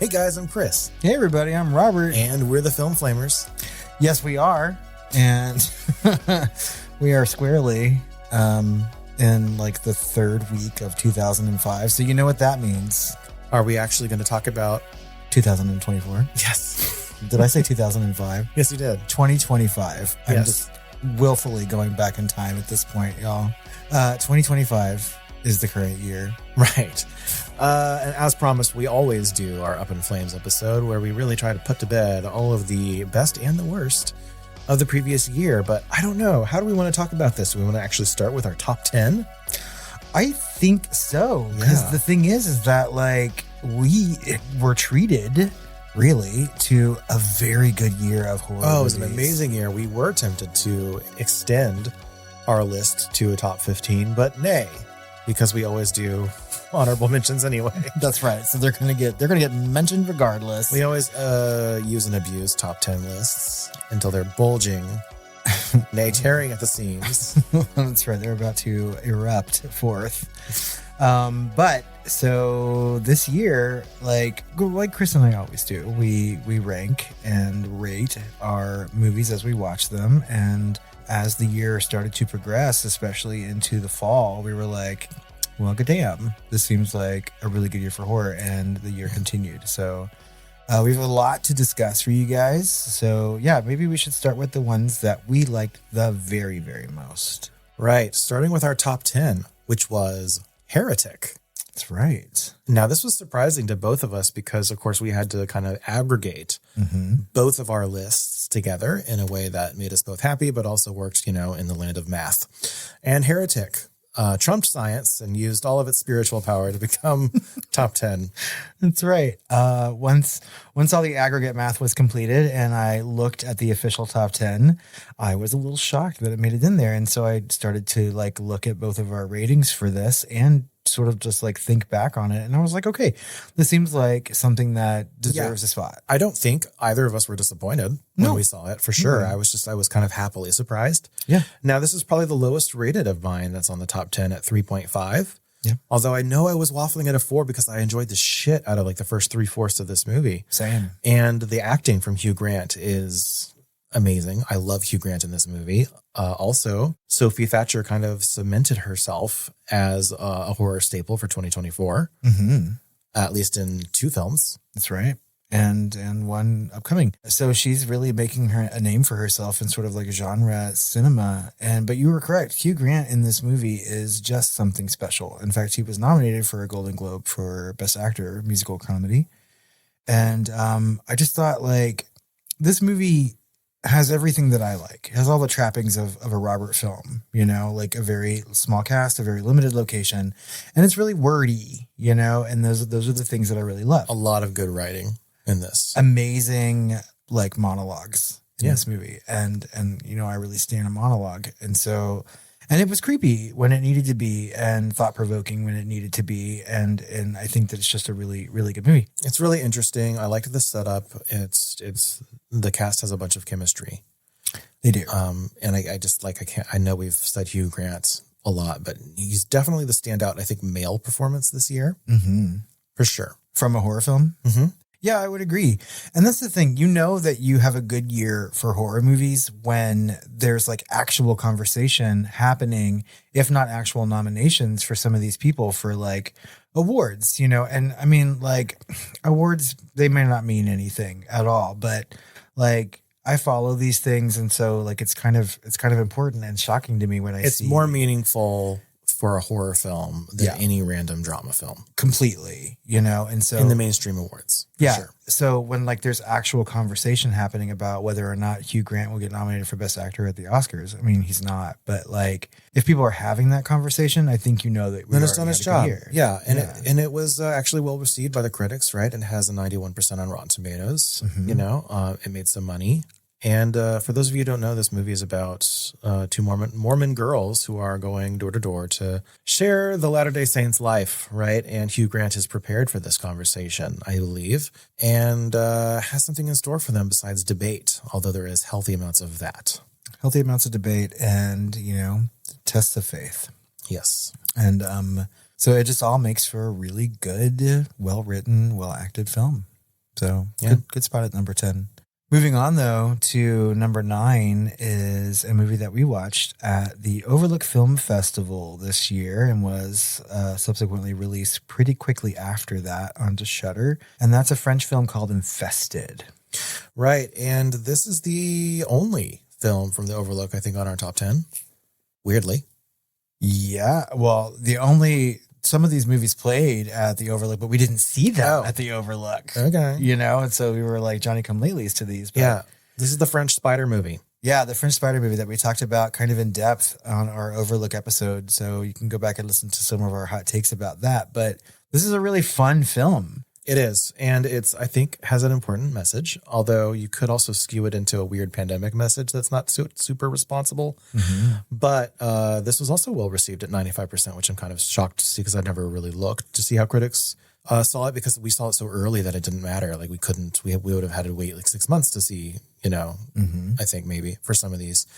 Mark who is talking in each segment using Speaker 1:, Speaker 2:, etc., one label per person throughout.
Speaker 1: Hey guys, I'm Chris.
Speaker 2: Hey everybody, I'm Robert.
Speaker 1: And we're the Film Flamers.
Speaker 2: Yes, we are. And we are squarely in like the third week of 2005. So you know what that means.
Speaker 1: Are we actually going to talk about
Speaker 2: 2024?
Speaker 1: Yes.
Speaker 2: Did I say 2005?
Speaker 1: Yes, you did.
Speaker 2: 2025. I'm just willfully going back in time at this point, y'all. 2025 is the current year.
Speaker 1: Right. And as promised, we always do our Up in Flames episode where we really try to put to bed all of the best and the worst of the previous year. But I don't know. How do we want to talk about this? Do we want to actually start with our top 10?
Speaker 2: I think so. Because the thing is that like we were treated really to a very good year of horror movies.
Speaker 1: It was an amazing year. We were tempted to extend our list to a top 15, but nay, because we always do honorable mentions anyway.
Speaker 2: That's right. So they're gonna get mentioned regardless.
Speaker 1: We always use and abuse top 10 lists until they're bulging, nay, tearing at the seams.
Speaker 2: That's right. They're about to erupt forth. But so this year, like Chris and I always do, we rank and rate our movies as we watch them. And as the year started to progress, especially into the fall, we were like, well, good damn, this seems like a really good year for horror, and the year continued. So we have a lot to discuss for you guys. So yeah, maybe we should start with the ones that we liked the very, very most.
Speaker 1: Right. Starting with our top 10, which was Heretic.
Speaker 2: That's right.
Speaker 1: Now, this was surprising to both of us because, of course, we had to kind of aggregate both of our lists together in a way that made us both happy, but also worked, in the land of math. And Heretic trumped science and used all of its spiritual power to become top 10.
Speaker 2: That's right. Once all the aggregate math was completed and I looked at the official top 10, I was a little shocked that it made it in there. And so I started to look at both of our ratings for this and sort of just think back on it. And I was like, okay, this seems like something that deserves a spot.
Speaker 1: I don't think either of us were disappointed when we saw it, for sure. Mm-hmm. I was kind of happily surprised.
Speaker 2: Yeah.
Speaker 1: Now, this is probably the lowest rated of mine that's on the top 10 at 3.5.
Speaker 2: Yeah.
Speaker 1: Although I know I was waffling at a 4 because I enjoyed the shit out of the first 3/4 of this movie.
Speaker 2: Same.
Speaker 1: And the acting from Hugh Grant is amazing. I love Hugh Grant in this movie. Also, Sophie Thatcher kind of cemented herself as a horror staple for 2024, at least in 2 films.
Speaker 2: That's right. And one upcoming. So she's really making her a name for herself in sort of genre cinema. But you were correct. Hugh Grant in this movie is just something special. In fact, he was nominated for a Golden Globe for Best Actor, Musical Comedy. And I just thought this movie has everything that I like. It has all the trappings of a Robert film, a very small cast, a very limited location. And it's really wordy, and those are the things that I really love.
Speaker 1: A lot of good writing in this.
Speaker 2: Amazing, monologues in this movie. And I really stand a monologue. And it was creepy when it needed to be and thought-provoking when it needed to be. And I think that it's just a really, really good movie.
Speaker 1: It's really interesting. I liked the setup. It's the cast has a bunch of chemistry.
Speaker 2: They do.
Speaker 1: And I know we've said Hugh Grant a lot, but he's definitely the standout, I think, male performance this year. Mm-hmm. For sure.
Speaker 2: From a horror film?
Speaker 1: Mm-hmm.
Speaker 2: Yeah, I would agree. And that's the thing. That you have a good year for horror movies when there's actual conversation happening, if not actual nominations for some of these people for awards, And I mean, awards, they may not mean anything at all, but I follow these things. And so it's kind of important and shocking to me when
Speaker 1: it's more meaningful for a horror film than any random drama film.
Speaker 2: Completely, and so
Speaker 1: in the mainstream awards.
Speaker 2: Yeah.
Speaker 1: Sure.
Speaker 2: So when there's actual conversation happening about whether or not Hugh Grant will get nominated for Best Actor at the Oscars, I mean, he's not, but if people are having that conversation, I think that
Speaker 1: then it's done its job. Yeah. And it was actually well received by the critics, right? And has a 91% on Rotten Tomatoes. Mm-hmm. It made some money. And for those of you who don't know, this movie is about 2 Mormon girls who are going door to door to share the Latter-day Saints' life, right? And Hugh Grant is prepared for this conversation, I believe, and has something in store for them besides debate, although there is healthy amounts of that.
Speaker 2: Healthy amounts of debate and, tests of faith.
Speaker 1: Yes.
Speaker 2: And so it just all makes for a really good, well-written, well-acted film. So good spot at number 10. Moving on, though, to number 9 is a movie that we watched at the Overlook Film Festival this year and was subsequently released pretty quickly after that onto Shudder. And that's a French film called Infested.
Speaker 1: Right. And this is the only film from the Overlook, I think, on our top 10. Weirdly.
Speaker 2: Yeah. Well, some of these movies played at the Overlook, but we didn't see them at the Overlook.
Speaker 1: Okay.
Speaker 2: You know, and so we were like Johnny come latelys to these. But
Speaker 1: yeah. This is the French spider movie.
Speaker 2: Yeah, the French spider movie that we talked about kind of in depth on our Overlook episode. So you can go back and listen to some of our hot takes about that. But this is a really fun film.
Speaker 1: It is. And I think, has an important message, although you could also skew it into a weird pandemic message that's not super responsible. Mm-hmm. But this was also well received at 95%, which I'm kind of shocked to see because I'd never really looked to see how critics saw it because we saw it so early that it didn't matter. Like we would have had to wait like 6 months to see, I think maybe for some of these.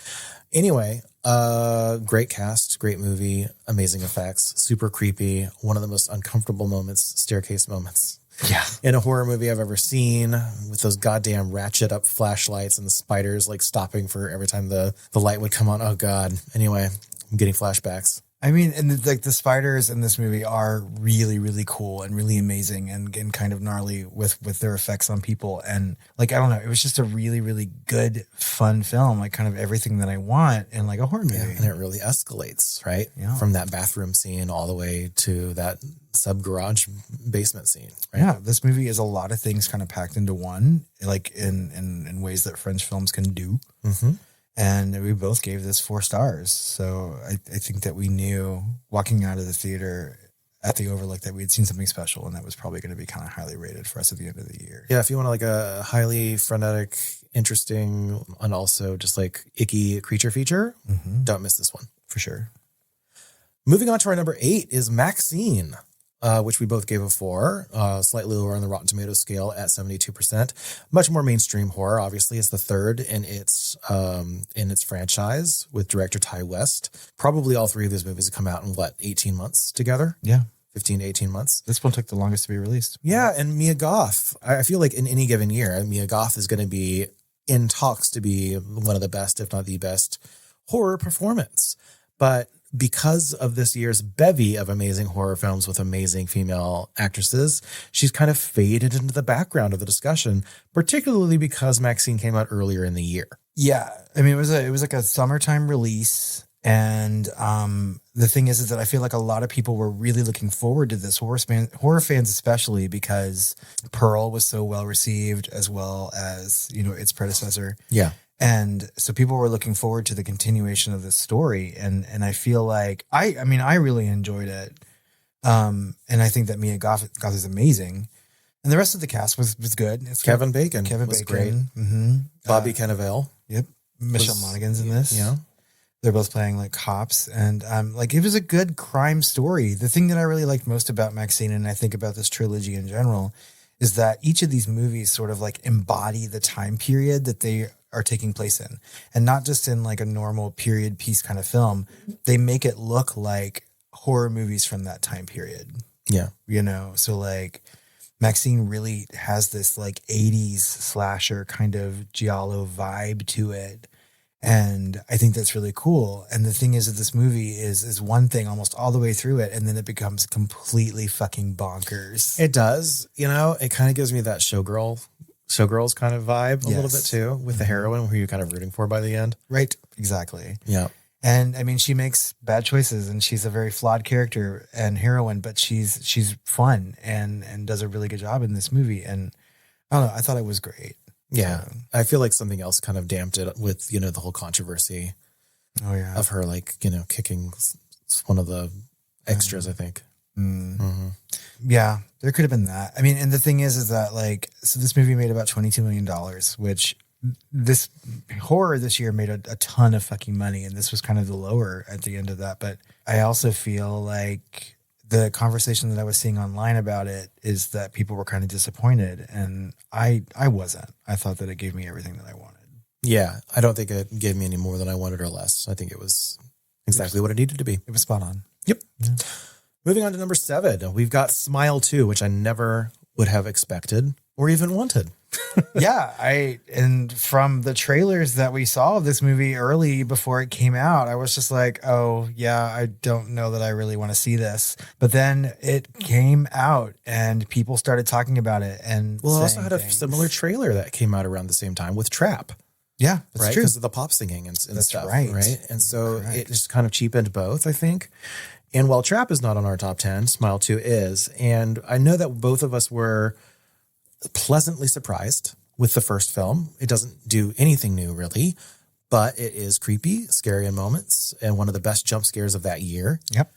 Speaker 1: Anyway, great cast, great movie, amazing effects, super creepy. One of the most uncomfortable staircase moments.
Speaker 2: Yeah.
Speaker 1: In a horror movie I've ever seen, with those goddamn ratchet up flashlights and the spiders like stopping for every time the light would come on. Oh God. Anyway, I'm getting flashbacks.
Speaker 2: I mean, and the spiders in this movie are really, really cool and really amazing and kind of gnarly with their effects on people. And like, I don't know, it was just a really, really good, fun film, like kind of everything that I want in like a horror movie.
Speaker 1: Yeah, and it really escalates, right? Yeah. From that bathroom scene all the way to that sub garage basement scene. Right?
Speaker 2: Yeah, this movie is a lot of things kind of packed into one, like in ways that French films can do. Mm-hmm. And we both gave this 4 stars. So I think that we knew walking out of the theater at the Overlook that we had seen something special, and that was probably going to be kind of highly rated for us at the end of the year.
Speaker 1: Yeah, if you want like a highly frenetic, interesting, and also just like icky creature feature, don't miss this one.
Speaker 2: For sure.
Speaker 1: Moving on to our number 8 is MaXXXine. Which we both gave a 4, slightly lower on the Rotten Tomatoes scale at 72%. Much more mainstream horror. Obviously, it's the third in its franchise with director Ty West. Probably all 3 of these movies have come out in 18 months together?
Speaker 2: Yeah.
Speaker 1: 15 to 18 months.
Speaker 2: This one took the longest to be released.
Speaker 1: Yeah, and Mia Goth. I feel like in any given year, Mia Goth is going to be in talks to be one of the best, if not the best, horror performance. But because of this year's bevy of amazing horror films with amazing female actresses, she's kind of faded into the background of the discussion, particularly because MaXXXine came out earlier in the year.
Speaker 2: Yeah. I mean, it was like a summertime release. And the thing is that I feel like a lot of people were really looking forward to this, horror fans especially, because Pearl was so well received, as well as, its predecessor.
Speaker 1: Yeah.
Speaker 2: And so people were looking forward to the continuation of this story. And I feel like, I really enjoyed it. And I think that Mia Goth is amazing. And the rest of the cast was good. It's
Speaker 1: Kevin Bacon
Speaker 2: was
Speaker 1: great.
Speaker 2: Mm-hmm.
Speaker 1: Bobby Cannavale.
Speaker 2: Yep. Michelle Monaghan's in this.
Speaker 1: Yeah.
Speaker 2: They're both playing like cops. And it was a good crime story. The thing that I really liked most about MaXXXine, and I think about this trilogy in general, is that each of these movies sort of like embody the time period that they are taking place in, and not just in like a normal period piece kind of film. They make it look like horror movies from that time period.
Speaker 1: Yeah.
Speaker 2: So like MaXXXine really has this like 80s slasher kind of giallo vibe to it. And I think that's really cool. And the thing is that this movie is one thing almost all the way through it, and then it becomes completely fucking bonkers.
Speaker 1: It does. It kind of gives me that Showgirls kind of vibe a little bit too, with the heroine who you're kind of rooting for by the end.
Speaker 2: Right. Exactly.
Speaker 1: Yeah.
Speaker 2: And I mean, she makes bad choices, and she's a very flawed character and heroine, but she's fun and does a really good job in this movie. And I don't know, I thought it was great.
Speaker 1: Yeah. I feel like something else kind of damped it with, the whole controversy of her, like, kicking one of the extras, I think.
Speaker 2: Mm-hmm. Yeah, there could have been that. I mean, and the thing is that like, so this movie made about $22 million, which this horror this year made a ton of fucking money. And this was kind of the lower at the end of that. But I also feel like the conversation that I was seeing online about it is that people were kind of disappointed. And I wasn't. I thought that it gave me everything that I wanted.
Speaker 1: Yeah. I don't think it gave me any more than I wanted or less. I think it was exactly what it needed to be.
Speaker 2: It was spot on.
Speaker 1: Yep.
Speaker 2: Yeah.
Speaker 1: Moving on to number 7, we've got Smile 2, which I never would have expected or even wanted.
Speaker 2: Yeah, and from the trailers that we saw of this movie early before it came out, I was just like, oh yeah, I don't know that I really want to see this. But then it came out and people started talking about it. And
Speaker 1: it also had a similar trailer that came out around the same time with Trap.
Speaker 2: Yeah, that's
Speaker 1: right?
Speaker 2: true.
Speaker 1: Because of the pop singing and
Speaker 2: that's
Speaker 1: stuff.
Speaker 2: Right.
Speaker 1: And so it just kind of cheapened both, I think. And while Trap is not on our top 10, Smile 2 is. And I know that both of us were pleasantly surprised with the first film. It doesn't do anything new, really, but it is creepy, scary in moments, and one of the best jump scares of that year.
Speaker 2: Yep.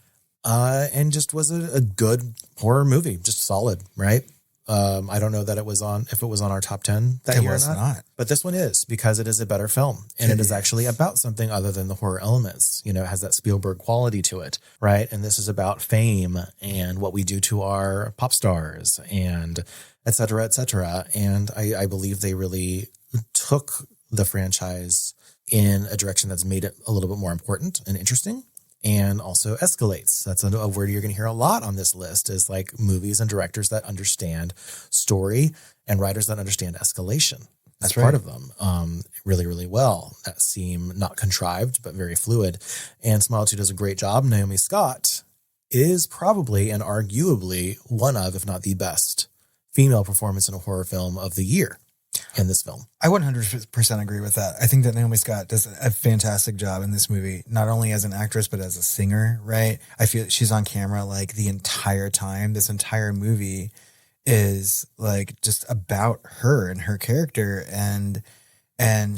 Speaker 1: And just was a good horror movie, just solid, right? I don't know that if it was on our top 10 that year or not. But this one is, because it is a better film, and it is actually about something other than the horror elements. You know, it has that Spielberg quality to it, right? And this is about fame and what we do to our pop stars and et cetera, et cetera. And I believe they really took the franchise in a direction that's made it a little bit more important and interesting, and also escalates. That's a word you're going to hear a lot on this list, is like movies and directors that understand story and writers that understand escalation. That's part of them really, really well. That seem not contrived, but very fluid. And Smile 2 does a great job. Naomi Scott is probably and arguably one of, if not the best, female performance in a horror film of the year in this film.
Speaker 2: I 100% agree with that. I think that Naomi Scott does a fantastic job in this movie, not only as an actress, but as a singer, right? I feel she's on camera like the entire time. This entire movie is like just about her and her character, and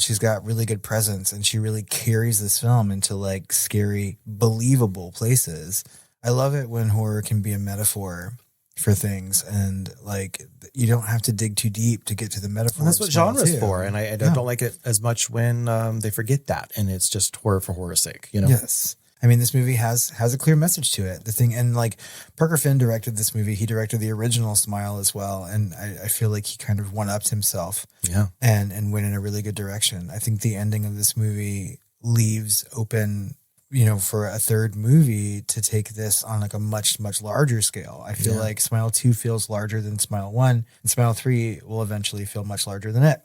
Speaker 2: she's got really good presence, and she really carries this film into like scary, believable places. I love it when horror can be a metaphor for things, and like you don't have to dig too deep to get to the metaphor.
Speaker 1: And that's what genre's for, and I don't like it as much when they forget that, and it's just horror for horror's sake, you know?
Speaker 2: Yes. I mean, this movie has a clear message to it. The thing, and like Parker Finn directed this movie. He directed the original Smile as well, and I feel like he kind of one-upped himself.
Speaker 1: Yeah.
Speaker 2: And went in a really good direction. I think the ending of this movie leaves open, you know, for a third movie to take this on like a much, much larger scale. I feel like Smile 2 feels larger than Smile 1, and Smile 3 will eventually feel much larger than it.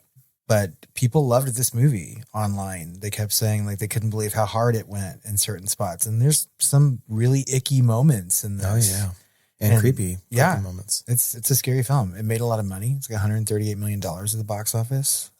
Speaker 2: But people loved this movie online. They kept saying like they couldn't believe how hard it went in certain spots. And there's some really icky moments in this.
Speaker 1: Oh, yeah. And creepy moments.
Speaker 2: It's a scary film. It made a lot of money. It's got $138 million at the box office,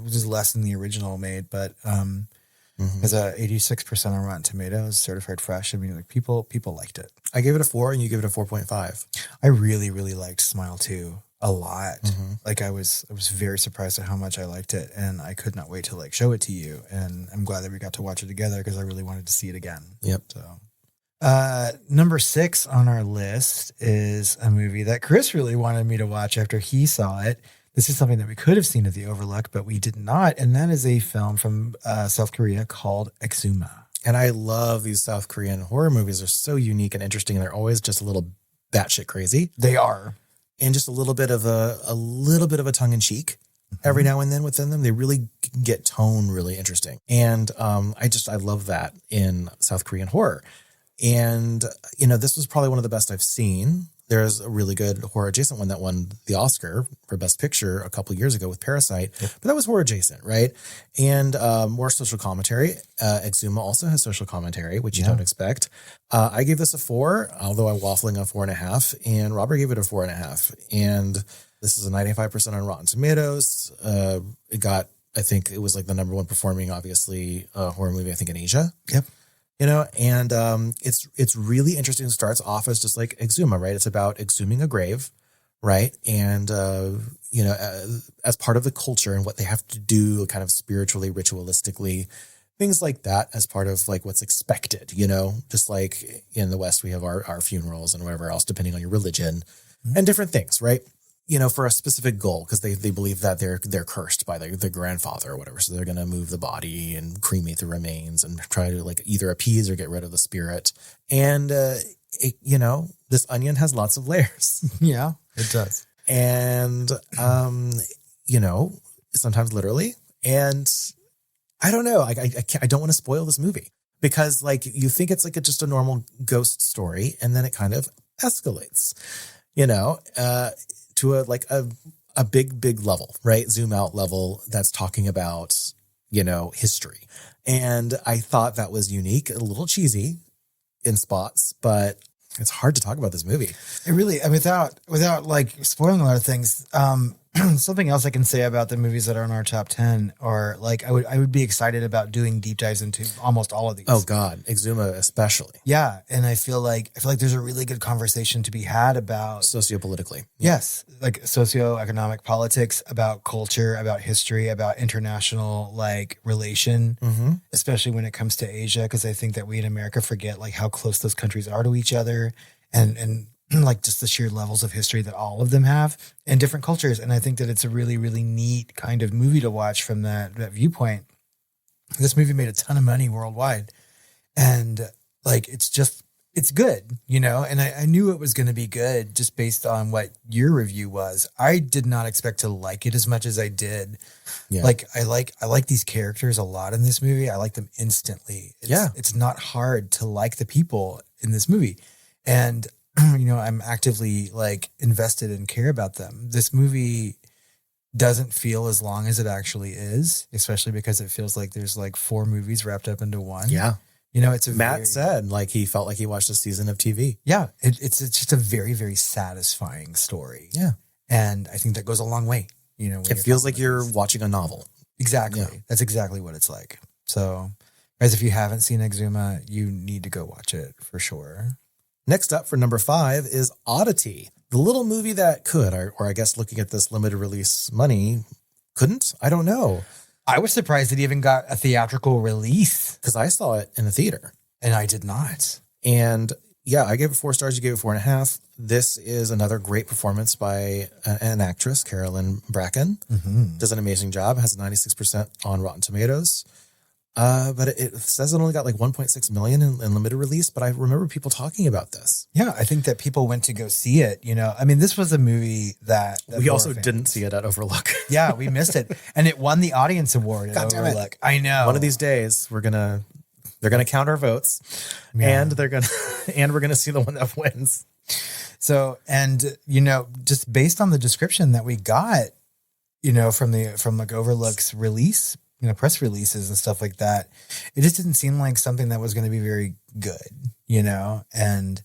Speaker 2: which is less than the original made, but has a 86% on Rotten Tomatoes, certified fresh. I mean, like people liked it.
Speaker 1: I gave it a 4 and you gave it a 4.5.
Speaker 2: I really, really liked Smile 2 a lot. Like I was very surprised at how much I liked it, and I could not wait to like show it to you. And I'm glad that we got to watch it together because I really wanted to see it again.
Speaker 1: Yep.
Speaker 2: So, number 6 on our list is a movie that Chris really wanted me to watch after he saw it. This is something that we could have seen at the Overlook, but we did not. And that is a film from South Korea called Exhuma.
Speaker 1: And I love these South Korean horror movies. They're so unique and interesting. They're always just a little batshit crazy.
Speaker 2: They are.
Speaker 1: And just a little bit of a tongue in cheek every now and then within them. They really get tone really interesting. And I love that in South Korean horror. And, you know, this was probably one of the best I've seen. There's a really good horror adjacent one that won the Oscar for Best Picture a couple of years ago with Parasite, but that was horror adjacent, right? And more social commentary. Exhuma also has social commentary, which you don't expect. I gave this a 4, although I'm waffling on 4.5, and Robert gave it a 4.5. And this is a 95% on Rotten Tomatoes. It got, I think it was like the number 1 performing, obviously, horror movie, I think, in Asia.
Speaker 2: Yep.
Speaker 1: You know, and it's really interesting. It starts off as just like Exhuma, right? It's about exhuming a grave, right? And, you know, as part of the culture and what they have to do kind of spiritually, ritualistically, things like that as part of like what's expected, you know, just like in the West, we have our funerals and whatever else, depending on your religion and different things, right? You know, for a specific goal, because they believe that they're cursed by their grandfather or whatever. So they're going to move the body and cremate the remains and try to like either appease or get rid of the spirit. And, you know, this onion has lots of layers.
Speaker 2: Yeah, it does.
Speaker 1: And, you know, sometimes literally. And I don't know. I don't want to spoil this movie because like you think it's like just a normal ghost story, and then it kind of escalates, you know, to a a big level, right? Zoom out level that's talking about, history. And I thought that was unique, a little cheesy in spots, but it's hard to talk about this movie.
Speaker 2: It really, without like spoiling a lot of things, something else I can say about the movies that are in our top 10, or like I would be excited about doing deep dives into almost all of these.
Speaker 1: Oh God, Exhuma especially.
Speaker 2: Yeah, and I feel like there's a really good conversation to be had about
Speaker 1: sociopolitically.
Speaker 2: Yes, like socioeconomic politics, about culture, about history, about international like relation, especially when it comes to Asia, because I think that we in America forget like how close those countries are to each other, and like just the sheer levels of history that all of them have and different cultures. And I think that it's a really, really neat kind of movie to watch from that viewpoint. This movie made a ton of money worldwide, and like, it's good, and I knew it was going to be good just based on what your review was. I did not expect to like it as much as I did. Yeah. Like, I like these characters a lot in this movie. I like them instantly. It's not hard to like the people in this movie. And I'm actively like invested and care about them. This movie doesn't feel as long as it actually is, especially because it feels like there's like 4 movies wrapped up into one.
Speaker 1: Yeah.
Speaker 2: Matt
Speaker 1: said like he felt like he watched a season of TV.
Speaker 2: Yeah. It's just a very, very satisfying story.
Speaker 1: Yeah.
Speaker 2: And I think that goes a long way.
Speaker 1: It feels like you're watching a novel.
Speaker 2: Exactly.
Speaker 1: Yeah.
Speaker 2: That's exactly what it's like. So guys, if you haven't seen Exhuma, you need to go watch it for sure.
Speaker 1: Next up for number 5 is Oddity, the little movie that could, or I guess looking at this limited release money, couldn't. I don't know.
Speaker 2: I was surprised it even got a theatrical release.
Speaker 1: Because I saw it in the theater.
Speaker 2: And I did not.
Speaker 1: And yeah, I gave it 4 stars. You gave it 4.5. This is another great performance by an actress, Carolyn Bracken. Does an amazing job. Has a 96% on Rotten Tomatoes. But it says it only got like 1.6 million in limited release, but I remember people talking about this.
Speaker 2: Yeah, I think that people went to go see it. This was a movie that
Speaker 1: we also didn't see it at Overlook.
Speaker 2: Yeah, we missed it. And it won the audience award at Overlook. I know.
Speaker 1: One of these days they're gonna count our votes, and we're gonna see the one that wins.
Speaker 2: So, and just based on the description that we got, from like Overlook's release, press releases and stuff like that, it just didn't seem like something that was going to be very good, and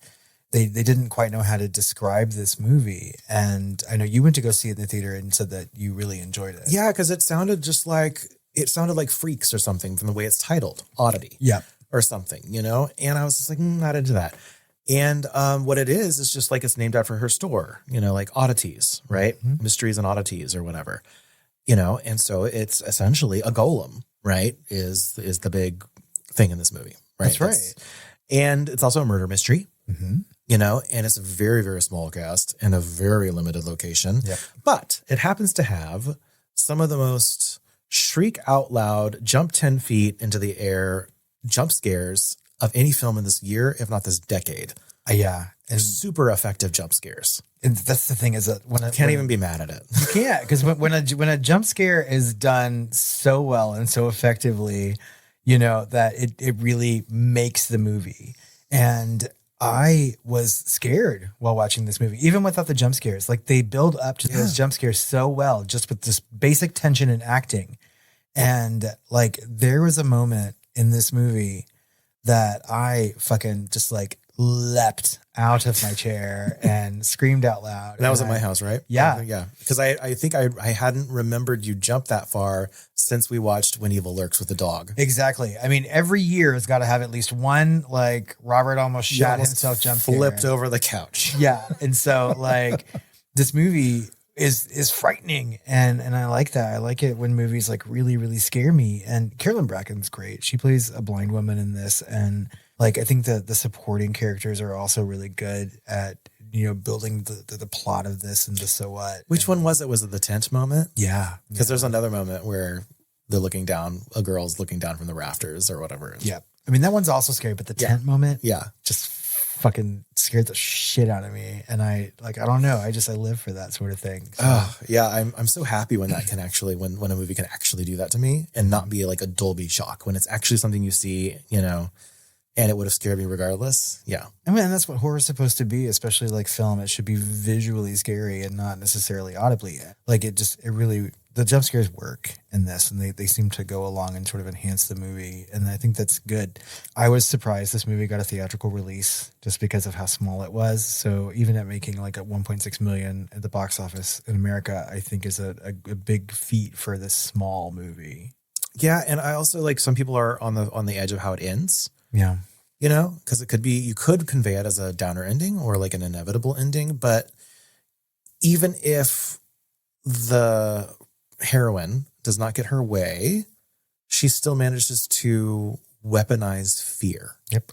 Speaker 2: they didn't quite know how to describe this movie. And I know you went to go see it in the theater and said that you really enjoyed it.
Speaker 1: Yeah, because it sounded like Freaks or something from the way it's titled, Oddity.
Speaker 2: Yeah.
Speaker 1: Or something, and I was just like, not into that. And what it is just like it's named after her store, like Oddities, right? Mysteries and Oddities or whatever. And so it's essentially a golem, right? Is the big thing in this movie, right?
Speaker 2: That's right.
Speaker 1: And it's also a murder mystery, and it's a very, very small cast and a very limited location.
Speaker 2: Yep.
Speaker 1: But it happens to have some of the most shriek out loud, jump 10 feet into the air jump scares of any film in this year, if not this decade.
Speaker 2: Yeah.
Speaker 1: And super effective jump scares.
Speaker 2: And that's the thing, is that
Speaker 1: can't even be mad at it.
Speaker 2: You can't, because when a jump scare is done so well and so effectively, that it really makes the movie. And I was scared while watching this movie, even without the jump scares. Like, they build up to those jump scares so well, just with this basic tension and acting. And like, there was a moment in this movie that I fucking just like leapt out of my chair and screamed out loud.
Speaker 1: And that was at my house, right?
Speaker 2: Yeah.
Speaker 1: Yeah. Because I think I hadn't remembered you jumped that far since we watched When Evil Lurks with the dog.
Speaker 2: Exactly. I mean, every year has got to have at least one, like, Robert almost shot himself jump scare.
Speaker 1: Flipped over the couch.
Speaker 2: Yeah. And so like this movie is frightening. And I like that. I like it when movies like really, really scare me. And Carolyn Bracken's great. She plays a blind woman in this. And like, I think the supporting characters are also really good at, building the plot of this and the so what.
Speaker 1: Which one was it? Was it the tent moment?
Speaker 2: Yeah.
Speaker 1: Because there's another moment where they're looking down, a girl's looking down from the rafters or whatever.
Speaker 2: Yeah. I mean, that one's also scary, but the tent moment.
Speaker 1: Yeah.
Speaker 2: Just fucking scared the shit out of me. And I don't know. I live for that sort of thing. So.
Speaker 1: Oh, yeah. I'm so happy when that can actually, when a movie can actually do that to me and not be like a Dolby shock, when it's actually something you see, and it would have scared me regardless. Yeah.
Speaker 2: I mean, that's what horror is supposed to be, especially like film. It should be visually scary and not necessarily audibly. Like the jump scares work in this, and they seem to go along and sort of enhance the movie. And I think that's good. I was surprised this movie got a theatrical release just because of how small it was. So even at making like a 1.6 million at the box office in America, I think is a big feat for this small movie.
Speaker 1: Yeah. And I also like some people are on the edge of how it ends.
Speaker 2: Yeah.
Speaker 1: You know, because it could be, you could convey it as a downer ending or like an inevitable ending. But even if the heroine does not get her way, she still manages to weaponize fear.
Speaker 2: Yep.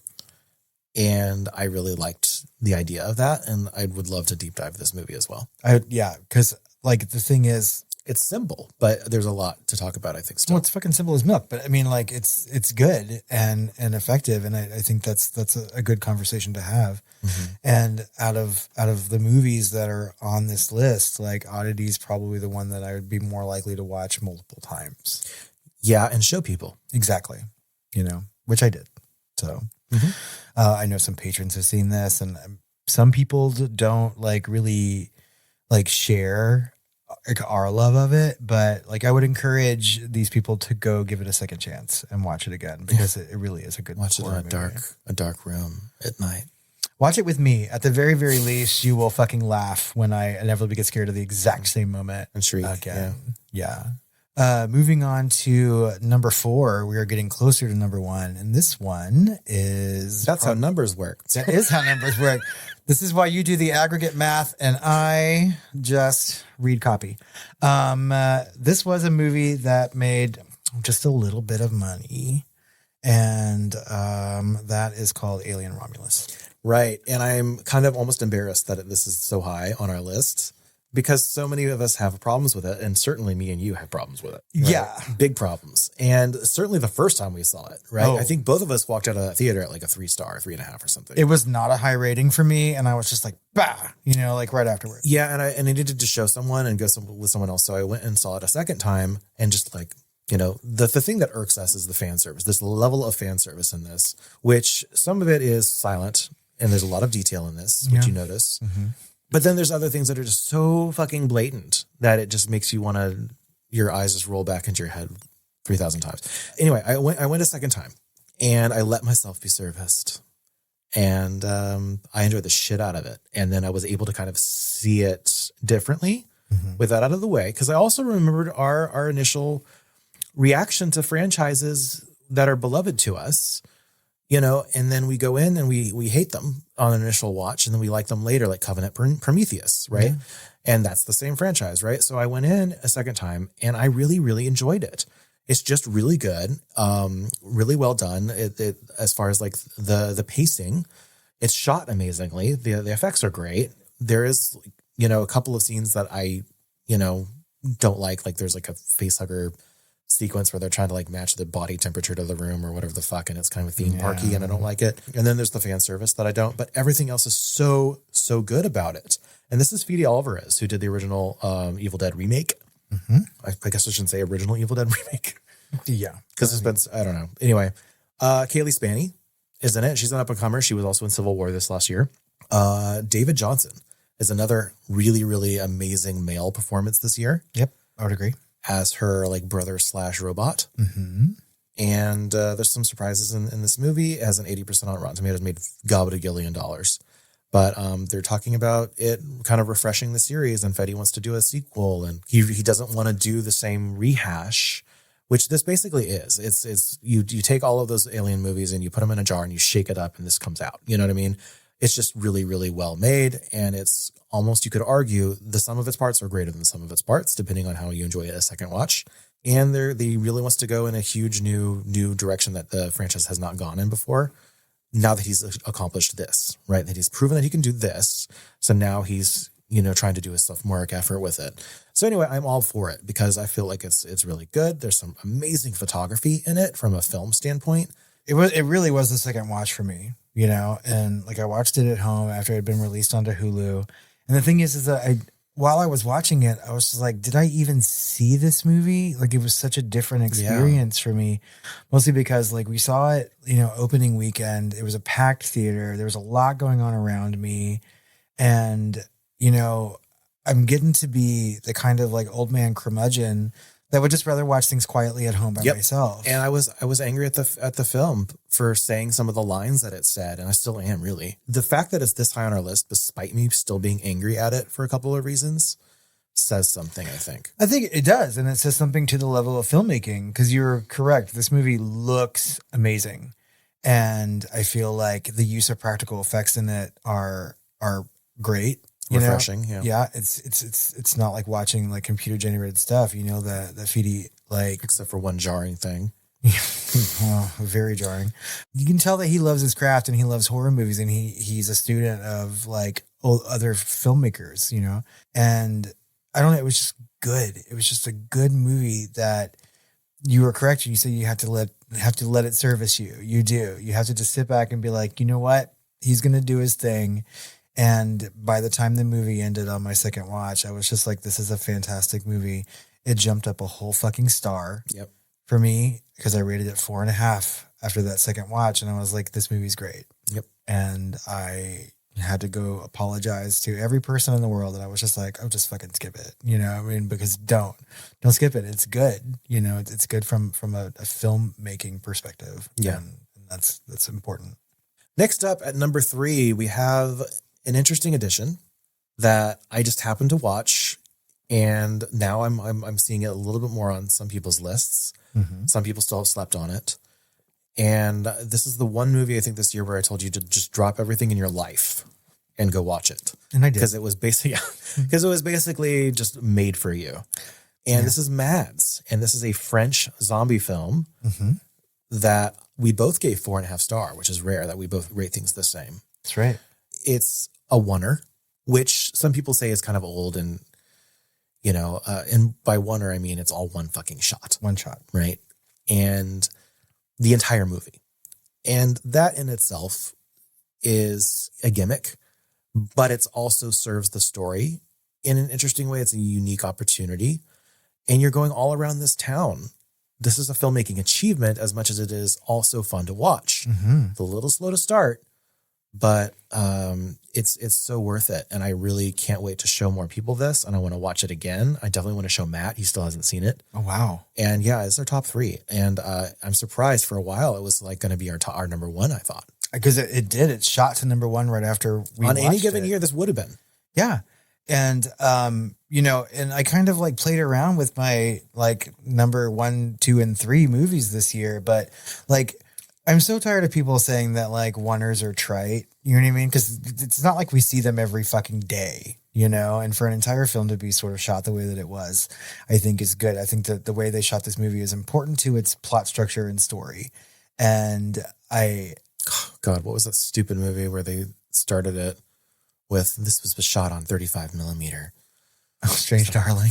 Speaker 1: And I really liked the idea of that. And I would love to deep dive this movie as well.
Speaker 2: Because like the thing is,
Speaker 1: it's simple, but there's a lot to talk about, I think, still.
Speaker 2: Well, it's fucking simple as milk, but I mean, like it's good and effective, and I think that's a good conversation to have. Mm-hmm. And out of the movies that are on this list, like Oddity is probably the one that I would be more likely to watch multiple times.
Speaker 1: Yeah, and show people.
Speaker 2: Exactly. You know, which I did. So I know some patrons have seen this, and some people don't like really like share like our love of it, but like I would encourage these people to go give it a second chance and watch it again, because it really is a good
Speaker 1: watch it in a dark room at night.
Speaker 2: Watch it with me. At the very, very least, you will fucking laugh when I inevitably get scared of the exact same moment
Speaker 1: and shriek
Speaker 2: again. Yeah. Moving on to number 4, we are getting closer to number 1, and this one is
Speaker 1: how numbers work.
Speaker 2: That is how numbers work. This is why you do the aggregate math and I just read copy. This was a movie that made just a little bit of money, and that is called Alien Romulus.
Speaker 1: Right. And I'm kind of almost embarrassed that this is so high on our list, because so many of us have problems with it, and certainly me and you have problems with it. Right?
Speaker 2: Yeah.
Speaker 1: Big problems. And certainly the first time we saw it, right?
Speaker 2: Oh.
Speaker 1: I think both of us walked out of that theater at like a 3-star, 3.5 or something.
Speaker 2: It was not a high rating for me, and I was just like, bah, you know, like right afterwards.
Speaker 1: Yeah, and I needed to show someone and go with someone else. So I went and saw it a second time, and just like, you know, the thing that irks us is the fan service. There's a level of fan service in this, which some of it is silent, and there's a lot of detail in this, which you notice. Mm-hmm. But then there's other things that are just so fucking blatant that it just makes you want to, your eyes just roll back into your head 3,000 times. Anyway, I went a second time, and I let myself be serviced, and I enjoyed the shit out of it. And then I was able to kind of see it differently with that out of the way. Because I also remembered our initial reaction to franchises that are beloved to us. You know, and then we go in and we hate them on an initial watch, and then we like them later, like Covenant Prometheus, right? Yeah. And that's the same franchise, right? So I went in a second time, and I really, really enjoyed it. It's just really good, really well done. It as far as like the pacing, it's shot amazingly. The effects are great. There is, you know, a couple of scenes that I, you know, don't like. Like there's like a facehugger sequence where they're trying to like match the body temperature to the room or whatever the fuck, and it's kind of theme parky, and I don't like it. And then there's the fan service that I don't, but everything else is so good about it. And this is Fede Alvarez, who did the original Evil Dead remake. Mm-hmm. I guess I shouldn't say original Evil Dead remake. Yeah, because it's been, I don't know. Anyway, Kaylee Spaney is in it. She's an up and comer. She was also in Civil War this last year. David Johnson is another really, really amazing male performance this year.
Speaker 2: Yep, I would agree.
Speaker 1: As her like brother / robot. Mm-hmm. And there's some surprises in this movie. It has an 80% on Rotten Tomatoes, made $1 gobbillion. But they're talking about it kind of refreshing the series, and Fede wants to do a sequel, and he doesn't want to do the same rehash, which this basically is. It's you take all of those Alien movies and you put them in a jar and you shake it up and this comes out. You know what I mean? It's just really, really well made, and it's almost, you could argue, the sum of its parts are greater than the sum of its parts, depending on how you enjoy it a second watch. And they really wants to go in a huge new direction that the franchise has not gone in before. Now that he's accomplished this, right? That he's proven that he can do this. So now he's, you know, trying to do a sophomoric effort with it. So anyway, I'm all for it because I feel like it's really good. There's some amazing photography in it from a film standpoint.
Speaker 2: It really was the second watch for me, you know, and like I watched it at home after it had been released onto Hulu. And the thing is that while I was watching it, I was just like, did I even see this movie? Like, it was such a different experience for me, mostly because like we saw it, opening weekend. It was a packed theater. There was a lot going on around me. And, I'm getting to be the kind of like old man curmudgeon that would just rather watch things quietly at home by myself.
Speaker 1: And I was angry at the film for saying some of the lines that it said, and I still am, really. The fact that it's this high on our list, despite me still being angry at it for a couple of reasons, says something, I think.
Speaker 2: I think it does, and it says something to the level of filmmaking, because you're correct. This movie looks amazing, and I feel like the use of practical effects in it are great.
Speaker 1: Refreshing,
Speaker 2: yeah. It's not like watching like computer generated stuff. The feedy, like,
Speaker 1: except for one jarring thing.
Speaker 2: Oh, very jarring. You can tell that he loves his craft and he loves horror movies, and he's a student of like other filmmakers, And I don't know, it was just good. It was just a good movie that you were correct. You said you have to let it service you. You do. You have to just sit back and be like, you know what? He's gonna do his thing. And by the time the movie ended on my second watch, I was just like, this is a fantastic movie. It jumped up a whole fucking star for me, because I rated it 4.5 after that second watch. And I was like, this movie's great.
Speaker 1: Yep.
Speaker 2: And I had to go apologize to every person in the world. And I was just like, oh, just fucking skip it. Because don't skip it. It's good. It's good from a filmmaking perspective.
Speaker 1: Yeah.
Speaker 2: And that's important.
Speaker 1: Next up at number 3, we have an interesting addition that I just happened to watch, and now I'm seeing it a little bit more on some people's lists.
Speaker 2: Mm-hmm.
Speaker 1: Some people still have slept on it. And this is the one movie I think this year where I told you to just drop everything in your life and go watch it.
Speaker 2: And I did.
Speaker 1: Because it was basically just made for you. And this is Mads. And this is a French zombie film that we both gave 4.5 stars, which is rare that we both rate things the same.
Speaker 2: That's right.
Speaker 1: It's a oneer, which some people say is kind of old, and and by oneer I mean it's all one fucking shot.
Speaker 2: One shot.
Speaker 1: Right. And the entire movie. And that in itself is a gimmick, but it's also serves the story in an interesting way. It's a unique opportunity. And you're going all around this town. This is a filmmaking achievement as much as it is also fun to watch.
Speaker 2: Mm-hmm.
Speaker 1: It's a little slow to start, but it's so worth it. And I really can't wait to show more people this. And I want to watch it again. I definitely want to show Matt. He still hasn't seen it.
Speaker 2: Oh, wow.
Speaker 1: And yeah, it's our top 3. And I'm surprised for a while it was like going to be our number 1, I thought.
Speaker 2: Because it did. It shot to number 1 right after we
Speaker 1: on
Speaker 2: watched
Speaker 1: any given
Speaker 2: it.
Speaker 1: year, this would have been.
Speaker 2: Yeah. And, and I kind of like played around with my like number 1, 2, and 3 movies this year. But like, I'm so tired of people saying that like oneers are trite. You know what I mean? Because it's not like we see them every fucking day, and for an entire film to be sort of shot the way that it was, I think is good. I think that the way they shot this movie is important to its plot structure and story. And
Speaker 1: God, what was that stupid movie where they started it with, this was shot on 35 millimeter.
Speaker 2: Oh, Strange Darling.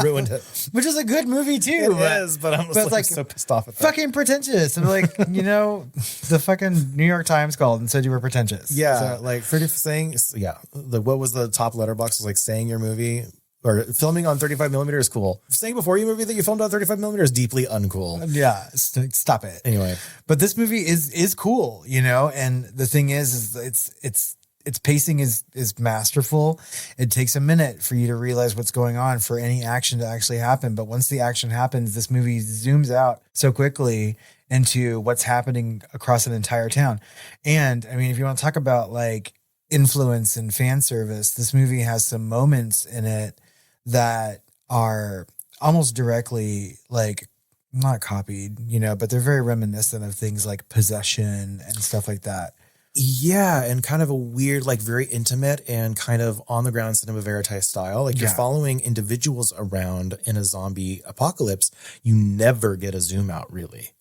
Speaker 1: Ruined it.
Speaker 2: Which is a good movie too.
Speaker 1: It is, but I'm like so pissed off at that.
Speaker 2: Fucking pretentious. And like, the fucking New York Times called and said you were pretentious.
Speaker 1: Yeah. So, like what was the top letterbox was like saying your movie or filming on 35 millimeter is cool. Saying before your movie that you filmed on 35 millimeter is deeply uncool.
Speaker 2: Yeah. Stop it.
Speaker 1: Anyway.
Speaker 2: But this movie is cool, and the thing is its pacing is masterful. It takes a minute for you to realize what's going on for any action to actually happen. But once the action happens, this movie zooms out so quickly into what's happening across an entire town. And I mean, if you want to talk about like influence and fan service, this movie has some moments in it that are almost directly like not copied, but they're very reminiscent of things like Possession and stuff like that.
Speaker 1: Yeah, and kind of a weird, like very intimate and kind of on the ground cinema verite style. Like you're following individuals around in a zombie apocalypse. You never get a zoom out really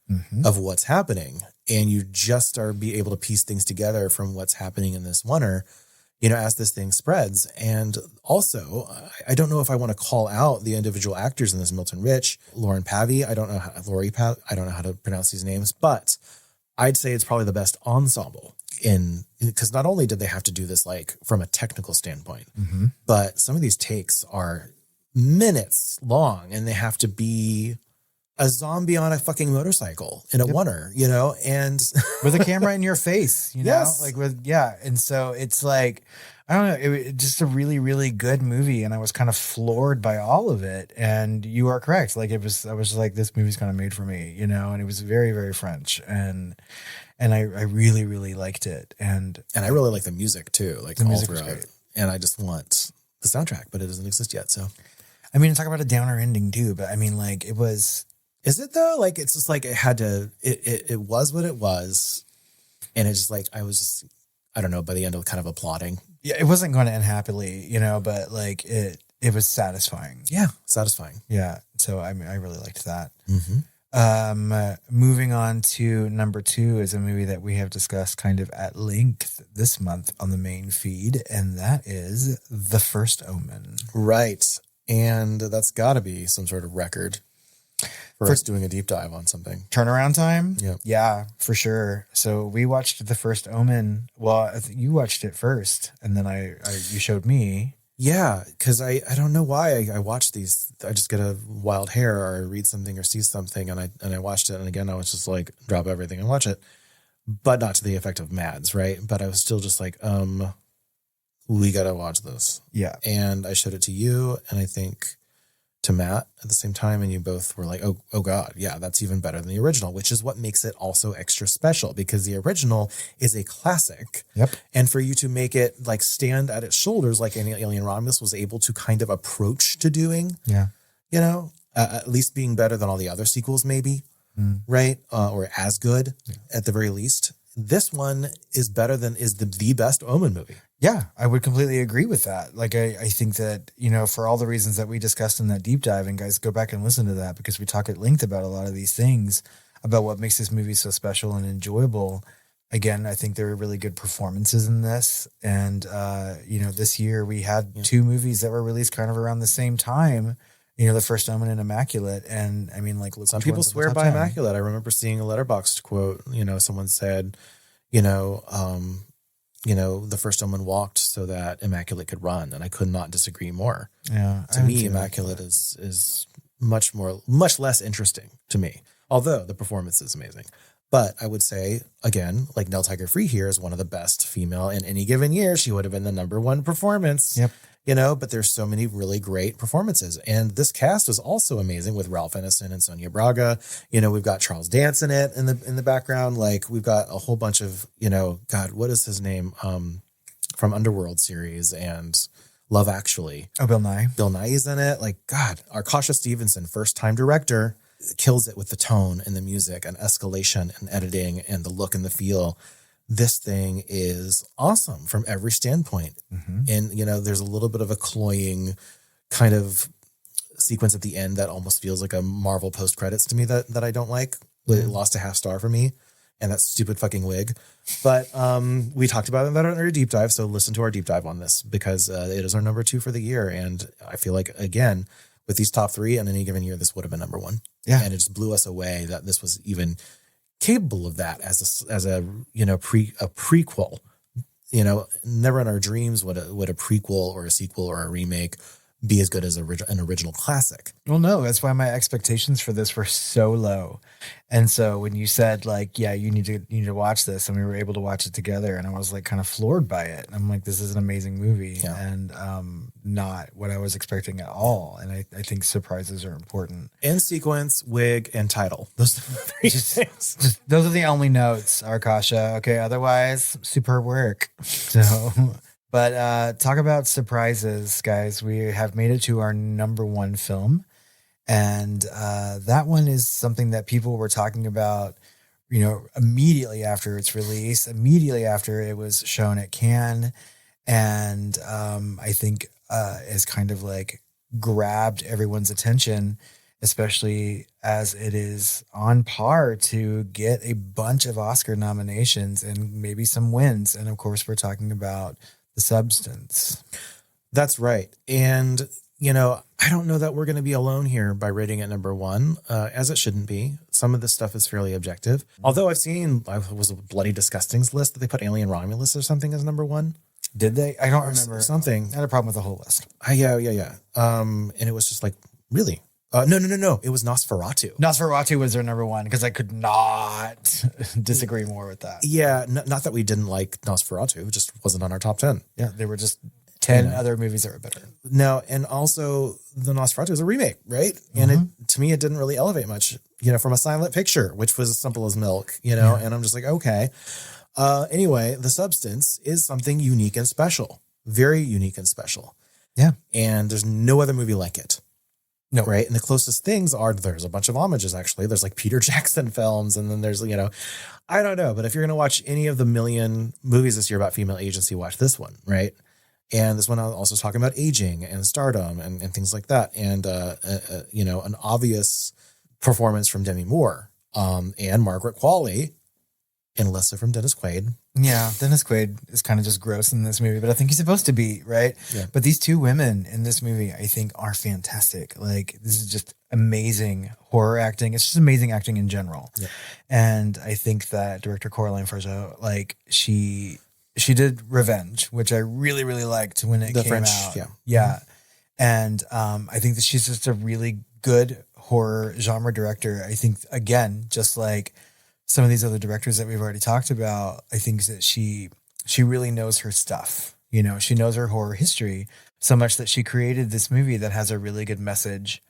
Speaker 1: of what's happening. And you just are be able to piece things together from what's happening in this oneer, as this thing spreads. And also, I don't know if I want to call out the individual actors in this. Milton Rich, Lauren Pavey. I don't know how to pronounce these names, but I'd say it's probably the best ensemble because not only did they have to do this like from a technical standpoint, but some of these takes are minutes long and they have to be a zombie on a fucking motorcycle in a oneer, you know, and
Speaker 2: with a camera in your face, you know,
Speaker 1: Yes.
Speaker 2: like and so it's like, I don't know, it just a really, really good movie. And I was kind of floored by all of it. And you are correct. Like I was like, this movie's kind of made for me, you know, and it was very, very French. And I really, really liked it. And
Speaker 1: I really like the music too, like
Speaker 2: the
Speaker 1: all
Speaker 2: music was
Speaker 1: throughout.
Speaker 2: great.
Speaker 1: And I just want the soundtrack, but it doesn't exist yet. So,
Speaker 2: I mean, talk about a downer ending too, but I mean, like it was.
Speaker 1: Is it though? Like, it's just like it had to, it was what it was. And it's just like, I don't know, by the end of kind of applauding.
Speaker 2: Yeah, it wasn't going to end happily, you know, but like it was satisfying.
Speaker 1: Yeah. Satisfying.
Speaker 2: Yeah. So I mean, I really liked that. Moving on to number 2 is a movie that we have discussed kind of at length this month on the main feed. And that is The First Omen.
Speaker 1: Right. And that's gotta be some sort of record for us doing a deep dive on something.
Speaker 2: Turnaround time?
Speaker 1: Yeah.
Speaker 2: Yeah, for sure. So we watched The First Omen. Well, I think you watched it first, and then you showed me.
Speaker 1: Yeah, because I don't know why I watch these. I just get a wild hair, or I read something or see something, and I watched it, and again I was just like, drop everything and watch it, but not to the effect of Mads, right? But I was still just like, we gotta watch this.
Speaker 2: Yeah,
Speaker 1: and I showed it to you, and I think to Matt at the same time, and you both were like, oh God, yeah, that's even better than the original, which is what makes it also extra special because the original is a classic.
Speaker 2: Yep.
Speaker 1: And for you to make it like stand at its shoulders, like Alien Romulus was able to kind of approach to doing,
Speaker 2: yeah,
Speaker 1: you know, at least being better than all the other sequels, maybe, right? Or as good at the very least. This one is better than is the best Omen movie.
Speaker 2: Yeah, I would completely agree with that. Like, I think that, you know, for all the reasons that we discussed in that deep dive, and guys, go back and listen to that because we talk at length about a lot of these things, about what makes this movie so special and enjoyable. Again, I think there are really good performances in this. And, you know, this year we had 2 movies that were released kind of around the same time, you know, The First Omen and Immaculate. And I mean, like, look,
Speaker 1: some people swear by Immaculate. I remember seeing a Letterboxd quote, you know, someone said, you know, The First Omen walked so that Immaculate could run, and I could not disagree more.
Speaker 2: Yeah,
Speaker 1: to me, Immaculate is much less interesting to me, although the performance is amazing. But I would say, again, like Nell Tiger Free here is one of the best female in any given year. She would have been the number 1 performance.
Speaker 2: Yep.
Speaker 1: You know, but there's so many really great performances. And this cast is also amazing with Ralph Ineson and Sonia Braga. You know, we've got Charles Dance in it in the background. Like we've got a whole bunch of, you know, God, what is his name? From Underworld series and Love Actually.
Speaker 2: Oh, Bill Nye.
Speaker 1: Bill Nye is in it. Like, God, Arkasha Stevenson, first time director, kills it with the tone and the music and escalation and editing and the look and the feel. This thing is awesome from every standpoint. And, you know, there's a little bit of a cloying kind of sequence at the end that almost feels like a Marvel post credits to me that I don't like. It lost a 0.5 star for me. And that stupid fucking wig. But we talked about it in our deep dive. So listen to our deep dive on this because it is our number 2 for the year. And I feel like, again, with these top 3 in any given year, this would have been number 1.
Speaker 2: Yeah.
Speaker 1: And it just blew us away that this was even capable of that as a you know, a prequel. You know, never in our dreams would a prequel or a sequel or a remake be as good as an original classic.
Speaker 2: Well, no, that's why my expectations for this were so low. And so when you said like, yeah, you need to watch this, and we were able to watch it together, and I was like kind of floored by it. And I'm like, this is an amazing movie, and not what I was expecting at all. And I think surprises are important.
Speaker 1: In sequence, wig, and title. Those are the 3 things.
Speaker 2: Those are the only notes, Arkasha. Okay, otherwise, superb work. So... But talk about surprises, guys. We have made it to our number 1 film. And that one is something that people were talking about, you know, immediately after its release, immediately after it was shown at Cannes. And I think has kind of like grabbed everyone's attention, especially as it is on par to get a bunch of Oscar nominations and maybe some wins. And of course, we're talking about The Substance.
Speaker 1: That's right. And, you know, I don't know that we're going to be alone here by rating it number 1, as it shouldn't be. Some of this stuff is fairly objective. Although I've seen, was a Bloody Disgusting's list that they put Alien Romulus or something as number one.
Speaker 2: Did they? I don't remember.
Speaker 1: Something.
Speaker 2: I had a problem with the whole list.
Speaker 1: Yeah. And it was just like, really? No. It was Nosferatu.
Speaker 2: Nosferatu was their number one because I could not disagree more with that.
Speaker 1: Yeah, not that we didn't like Nosferatu. It just wasn't on our top 10.
Speaker 2: Yeah, there were just 10 other movies that were better.
Speaker 1: No, and also the Nosferatu is a remake, right? And to me, it didn't really elevate much, from a silent picture, which was as simple as milk, and I'm just like, okay. Anyway, The Substance is something unique and special, very unique and special.
Speaker 2: Yeah.
Speaker 1: And there's no other movie like it.
Speaker 2: No.
Speaker 1: Right. And the closest things there's a bunch of homages, actually. There's like Peter Jackson films. And then there's, I don't know. But if you're going to watch any of the million movies this year about female agency, watch this one. Right. And this one also talking about aging and stardom and things like that. And, an obvious performance from Demi Moore and Margaret Qualley, and less so from Dennis Quaid.
Speaker 2: Yeah, Dennis Quaid is kind of just gross in this movie, but I think he's supposed to be, right?
Speaker 1: Yeah.
Speaker 2: But these two women in this movie, I think, are fantastic. Like, this is just amazing horror acting. It's just amazing acting in general.
Speaker 1: Yeah.
Speaker 2: And I think that director Coraline Forgeot, like, she did Revenge, which I really, really liked when it came out. Yeah. And I think that she's just a really good horror genre director. I think, again, just like some of these other directors that we've already talked about, I think that she really knows her stuff. She knows her horror history so much that she created this movie that has a really good message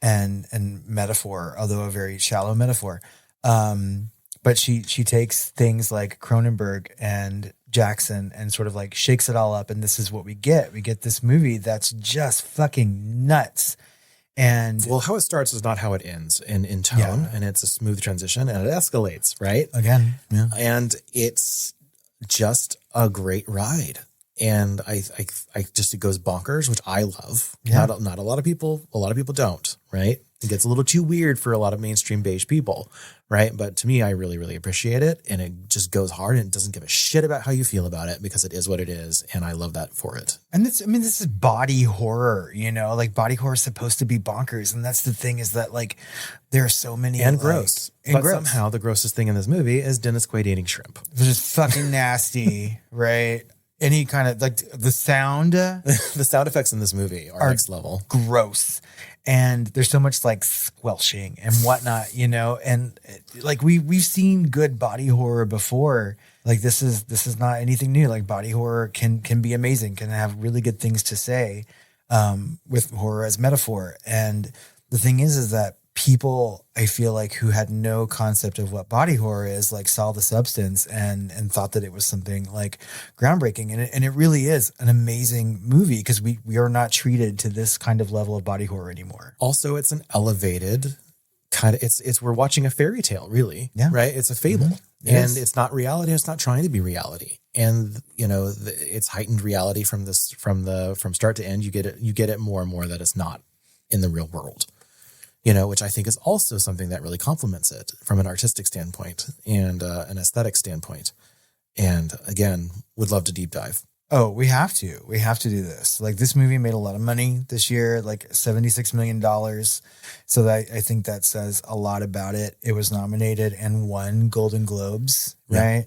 Speaker 2: and metaphor, although a very shallow metaphor. But she takes things like Cronenberg and Jackson and sort of like shakes it all up. And this is what we get. We get this movie that's just fucking nuts. And
Speaker 1: well, how it starts is not how it ends in tone, and it's a smooth transition, and it escalates, right?
Speaker 2: Again, yeah.
Speaker 1: And it's just a great ride, and I just it goes bonkers, which I love.
Speaker 2: Yeah.
Speaker 1: Not a lot of people don't, right? It gets a little too weird for a lot of mainstream beige people, right? But to me, I really, really appreciate it, and it just goes hard, and it doesn't give a shit about how you feel about it because it is what it is, and I love that for it.
Speaker 2: And this is body horror, like body horror is supposed to be bonkers, and that's the thing is that like there are so many
Speaker 1: and gross, but somehow the grossest thing in this movie is Dennis Quaid eating shrimp,
Speaker 2: which is fucking nasty, right? Any kind of like the sound
Speaker 1: effects in this movie are next level,
Speaker 2: gross. And there's so much like squelching and whatnot, and like we've seen good body horror before. Like this is not anything new. Like body horror can be amazing, can have really good things to say with horror as metaphor. And the thing is that people, I feel like, who had no concept of what body horror is, like saw The Substance and thought that it was something like groundbreaking. And it really is an amazing movie because we are not treated to this kind of level of body horror anymore.
Speaker 1: Also, it's an elevated kind of, it's we're watching a fairy tale, really, right? It's a fable. Mm-hmm. And it's not reality. It's not trying to be reality. And, it's heightened reality from start to end. You get it more and more that it's not in the real world. Which I think is also something that really complements it from an artistic standpoint and an aesthetic standpoint. And again, would love to deep dive.
Speaker 2: Oh, we have to do this. Like this movie made a lot of money this year, like $76 million. So that I think that says a lot about it. It was nominated and won Golden Globes, right?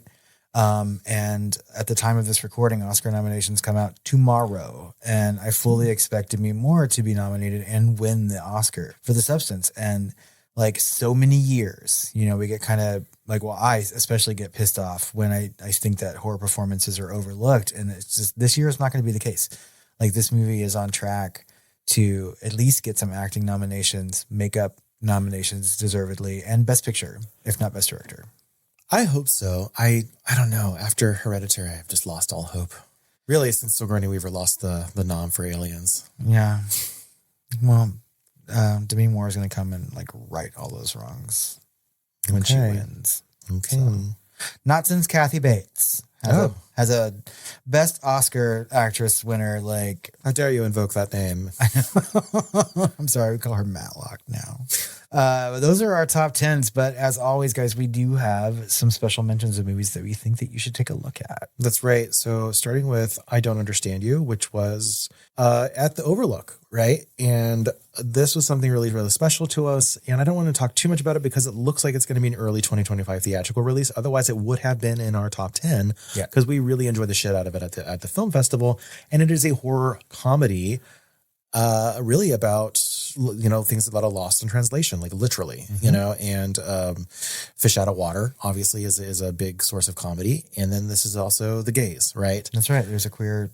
Speaker 2: And at the time of this recording, Oscar nominations come out tomorrow, and I fully expect Demi Moore to be nominated and win the Oscar for The Substance. And like so many years, we get kind of like, well, I especially get pissed off when I think that horror performances are overlooked, and it's just this year is not going to be the case. Like this movie is on track to at least get some acting nominations, makeup nominations deservedly, and Best Picture, if not Best Director.
Speaker 1: I hope so. I don't know. After Hereditary, I've just lost all hope. Really, since Sigourney Weaver lost the nom for Aliens.
Speaker 2: Yeah. Well, Demi Moore is going to come and like right all those wrongs when she wins. Okay. So, not since Kathy Bates has a Best Oscar Actress winner. Like,
Speaker 1: how dare you invoke that name?
Speaker 2: I'm sorry, we call her Matlock now. Those are our top 10s, but as always, guys, we do have some special mentions of movies that we think that you should take a look at.
Speaker 1: That's right. So starting with I Don't Understand You, which was at the Overlook, right? And this was something really, really special to us. And I don't want to talk too much about it because it looks like it's going to be an early 2025 theatrical release. Otherwise, it would have been in our top 10 because we really enjoyed the shit out of it at the film festival. And it is a horror comedy, really about, you know, things that are lost in translation, like literally, you know, and Fish Out of Water obviously is a big source of comedy. And then this is also the gays, right?
Speaker 2: That's right. There's a queer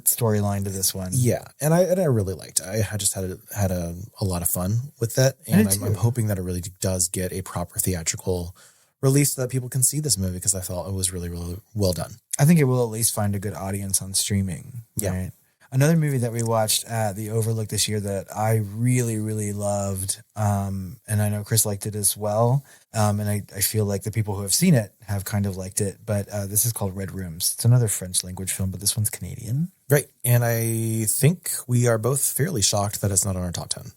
Speaker 2: storyline to this one.
Speaker 1: Yeah. And I really liked it. I just had a lot of fun with it. And I'm hoping that it really does get a proper theatrical release so that people can see this movie because I thought it was really, really well done. I
Speaker 2: think it will at least find a good audience on streaming.
Speaker 1: Yeah.
Speaker 2: Right? Another movie that we watched at the Overlook this year that I really, really loved, and I know Chris liked it as well, and I feel like the people who have seen it have kind of liked it, but this is called Red Rooms. It's another French language film, but this one's Canadian.
Speaker 1: Right, and I think we are both fairly shocked that it's not on our top 10.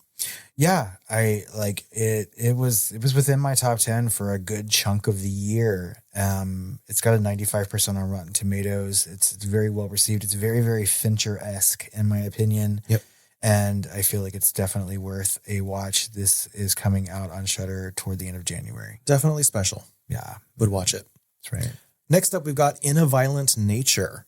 Speaker 2: Yeah, I like it. It was within my top 10 for a good chunk of the year. It's got a 95% on Rotten Tomatoes. It's very well received. It's very, very Fincher-esque in my opinion.
Speaker 1: Yep.
Speaker 2: And I feel like it's definitely worth a watch. This is coming out on Shudder toward the end of January.
Speaker 1: Definitely special.
Speaker 2: Yeah.
Speaker 1: Would watch it.
Speaker 2: That's right.
Speaker 1: Next up, we've got In a Violent Nature,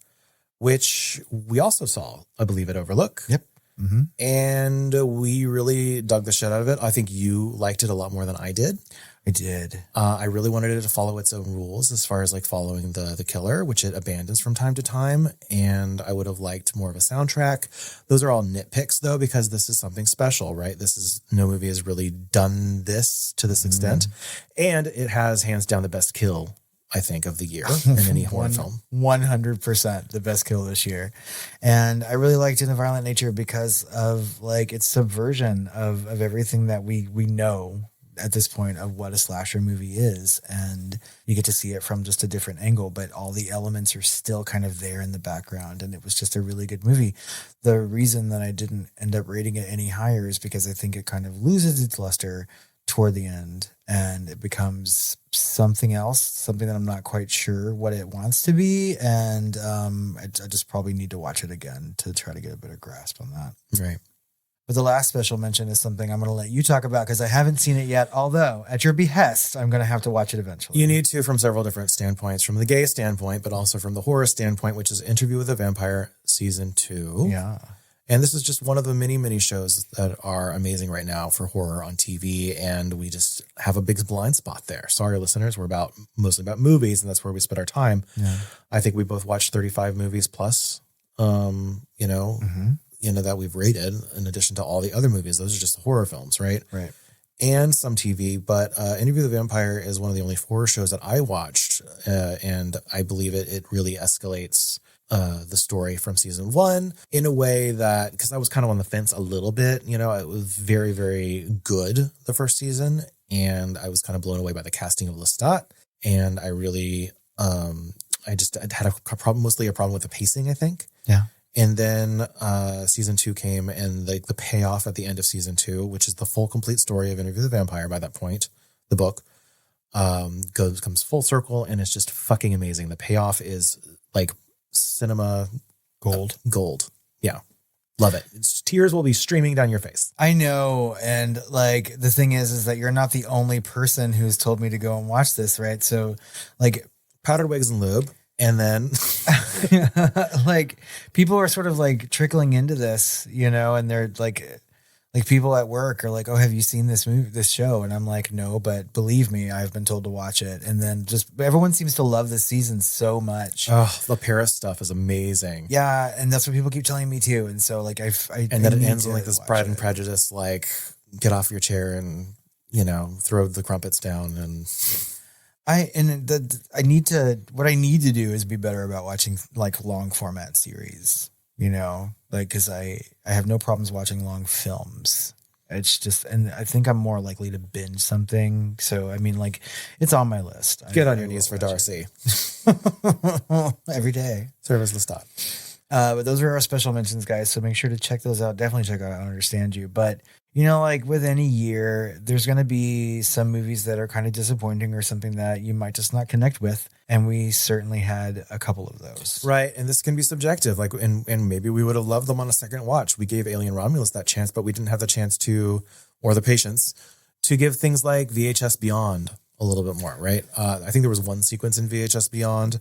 Speaker 1: which we also saw, I believe, at Overlook.
Speaker 2: Yep. Mm-hmm.
Speaker 1: And we really dug the shit out of it. I think you liked it a lot more than I did.
Speaker 2: I did.
Speaker 1: I really wanted it to follow its own rules as far as like following the killer, which it abandons from time to time. And I would have liked more of a soundtrack. Those are all nitpicks though, because this is something special, right? No movie has really done this to this extent. And it has hands down the best kill, I think, of the year in any horror film.
Speaker 2: 100% the best kill this year. And I really liked In a Violent Nature because of like its subversion of everything that we know at this point of what a slasher movie is. And you get to see it from just a different angle, but all the elements are still kind of there in the background. And it was just a really good movie. The reason that I didn't end up rating it any higher is because I think it kind of loses its luster toward the end and it becomes something else, something that I'm not quite sure what it wants to be. And I just probably need to watch it again to try to get a better grasp on that.
Speaker 1: Right.
Speaker 2: But the last special mention is something I'm going to let you talk about because I haven't seen it yet. Although at your behest, I'm going to have to watch it eventually.
Speaker 1: You need to from several different standpoints, from the gay standpoint, but also from the horror standpoint, which is Interview with a Vampire Season 2.
Speaker 2: Yeah.
Speaker 1: And this is just one of the many, many shows that are amazing right now for horror on TV. And we just have a big blind spot there. Sorry, listeners. We're mostly about movies, and that's where we spend our time.
Speaker 2: Yeah.
Speaker 1: I think we both watched 35 movies plus, that we've rated in addition to all the other movies. Those are just horror films, right?
Speaker 2: Right.
Speaker 1: And some TV. But Interview with the Vampire is one of the only horror shows that I watched. And I believe it really escalates the story from season 1 in a way that, because I was kind of on the fence a little bit, it was very, very good the first season. And I was kind of blown away by the casting of Lestat. And I really, I had mostly a problem with the pacing, I think.
Speaker 2: Yeah.
Speaker 1: And then season 2 came and the payoff at the end of season 2, which is the full complete story of Interview with the Vampire by that point, the book, comes full circle and it's just fucking amazing. The payoff is like cinema gold. Yeah. Love it. Tears will be streaming down your face.
Speaker 2: I know. And like the thing is that you're not the only person who's told me to go and watch this, right? So like
Speaker 1: Powdered Wigs and Lube. And then
Speaker 2: like people are sort of like trickling into this, and they're like people at work are like, oh, have you seen this show? And I'm like, no, but believe me, I've been told to watch it. And then just everyone seems to love this season so much.
Speaker 1: Oh, the Paris stuff is amazing.
Speaker 2: Yeah. And that's what people keep telling me too. And so like,
Speaker 1: and then it ends with like this Pride and Prejudice, like get off your chair and, throw the crumpets down and...
Speaker 2: what I need to do is be better about watching like long format series, cause I have no problems watching long films. It's just, and I think I'm more likely to binge something. So, I mean, like it's on my list.
Speaker 1: Get on your knees for Darcy.
Speaker 2: Every day.
Speaker 1: Service Lestat.
Speaker 2: But those are our special mentions, guys. So make sure to check those out. Definitely check out I Don't Understand You. But, like with any year, there's going to be some movies that are kind of disappointing or something that you might just not connect with. And we certainly had a couple of those.
Speaker 1: Right. And this can be subjective. Like, and maybe we would have loved them on a second watch. We gave Alien Romulus that chance, but we didn't have the chance to, or the patience to give things like VHS Beyond a little bit more. Right. I think there was one sequence in VHS Beyond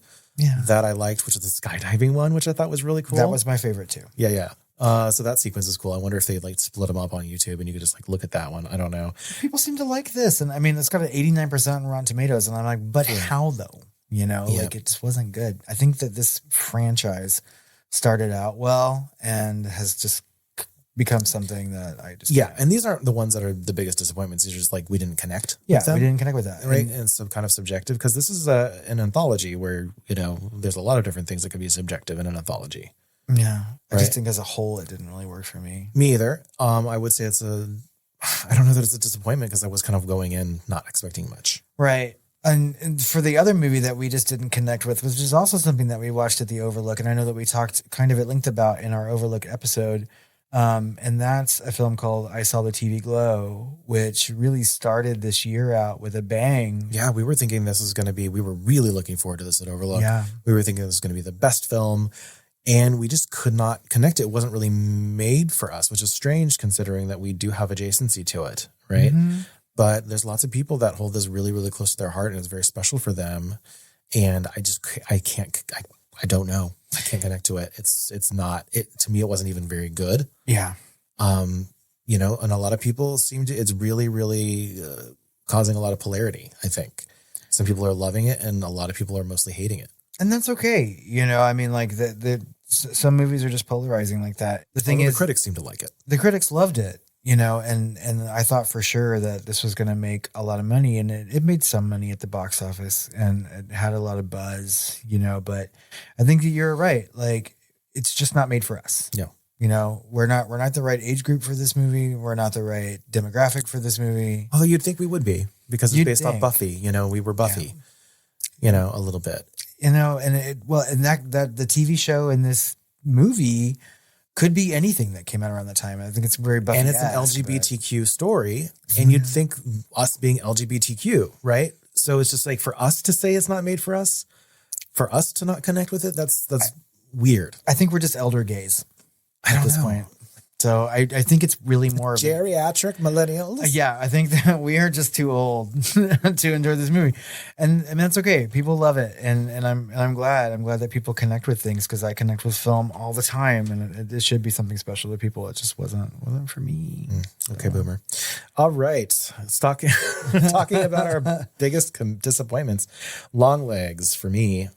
Speaker 1: that I liked, which is the skydiving one, which I thought was really cool.
Speaker 2: That was my favorite too.
Speaker 1: Yeah. So that sequence is cool. I wonder if they like split them up on YouTube and you could just like look at that one. I don't know.
Speaker 2: People seem to like this. And I mean, it's got an 89% on Rotten Tomatoes. And I'm like, but how though? Like it just wasn't good. I think that this franchise started out well and has just become something that I just
Speaker 1: and these aren't the ones that are the biggest disappointments. These are just like we didn't connect.
Speaker 2: We didn't connect with that,
Speaker 1: right? And it's kind of subjective because this is an anthology where there's a lot of different things that could be subjective in an anthology.
Speaker 2: Yeah, I just think as a whole it didn't really work for me.
Speaker 1: Me either. I would say I don't know that it's a disappointment because I was kind of going in not expecting much.
Speaker 2: Right. And for the other movie that we just didn't connect with, which is also something that we watched at the Overlook, and I know that we talked kind of at length about in our Overlook episode, and that's a film called I Saw the TV Glow, which really started this year out with a bang.
Speaker 1: Yeah, we were thinking this was going to be, we were really looking forward to this at Overlook. Yeah. We were thinking this was going to be the best film, and we just could not connect it. It wasn't really made for us, which is strange considering that we do have adjacency to it, right? Mm-hmm. But there's lots of people that hold this really, really close to their heart and it's very special for them. And I don't know. I can't connect to it. It's not, to me, it wasn't even very good.
Speaker 2: Yeah.
Speaker 1: And a lot of people it's really, really causing a lot of polarity, I think. Some people are loving it and a lot of people are mostly hating it.
Speaker 2: And that's okay. I mean, like some movies are just polarizing like that. The thing is,
Speaker 1: the critics seem to like it.
Speaker 2: The critics loved it. And I thought for sure that this was going to make a lot of money, and it made some money at the box office and it had a lot of buzz, but I think that you're right. Like, it's just not made for us.
Speaker 1: No.
Speaker 2: We're not the right age group for this movie. We're not the right demographic for this movie.
Speaker 1: Although you'd think we would be because it's based off Buffy, we were Buffy, a little bit,
Speaker 2: and that the TV show in this movie could be anything that came out around that time. I think it's very Buffy.
Speaker 1: And it's an LGBTQ story. And you'd think us being LGBTQ, right? So it's just like for us to say it's not made for us to not connect with it, that's weird.
Speaker 2: I think we're just elder gays at this point. So I think it's really more
Speaker 1: geriatric millennials.
Speaker 2: Yeah, I think that we are just too old to enjoy this movie, and that's okay. People love it, and I'm glad. I'm glad that people connect with things because I connect with film all the time, and it should be something special to people. It just wasn't for me.
Speaker 1: Okay, boomer. All right, talking about our biggest disappointments. Longlegs for me.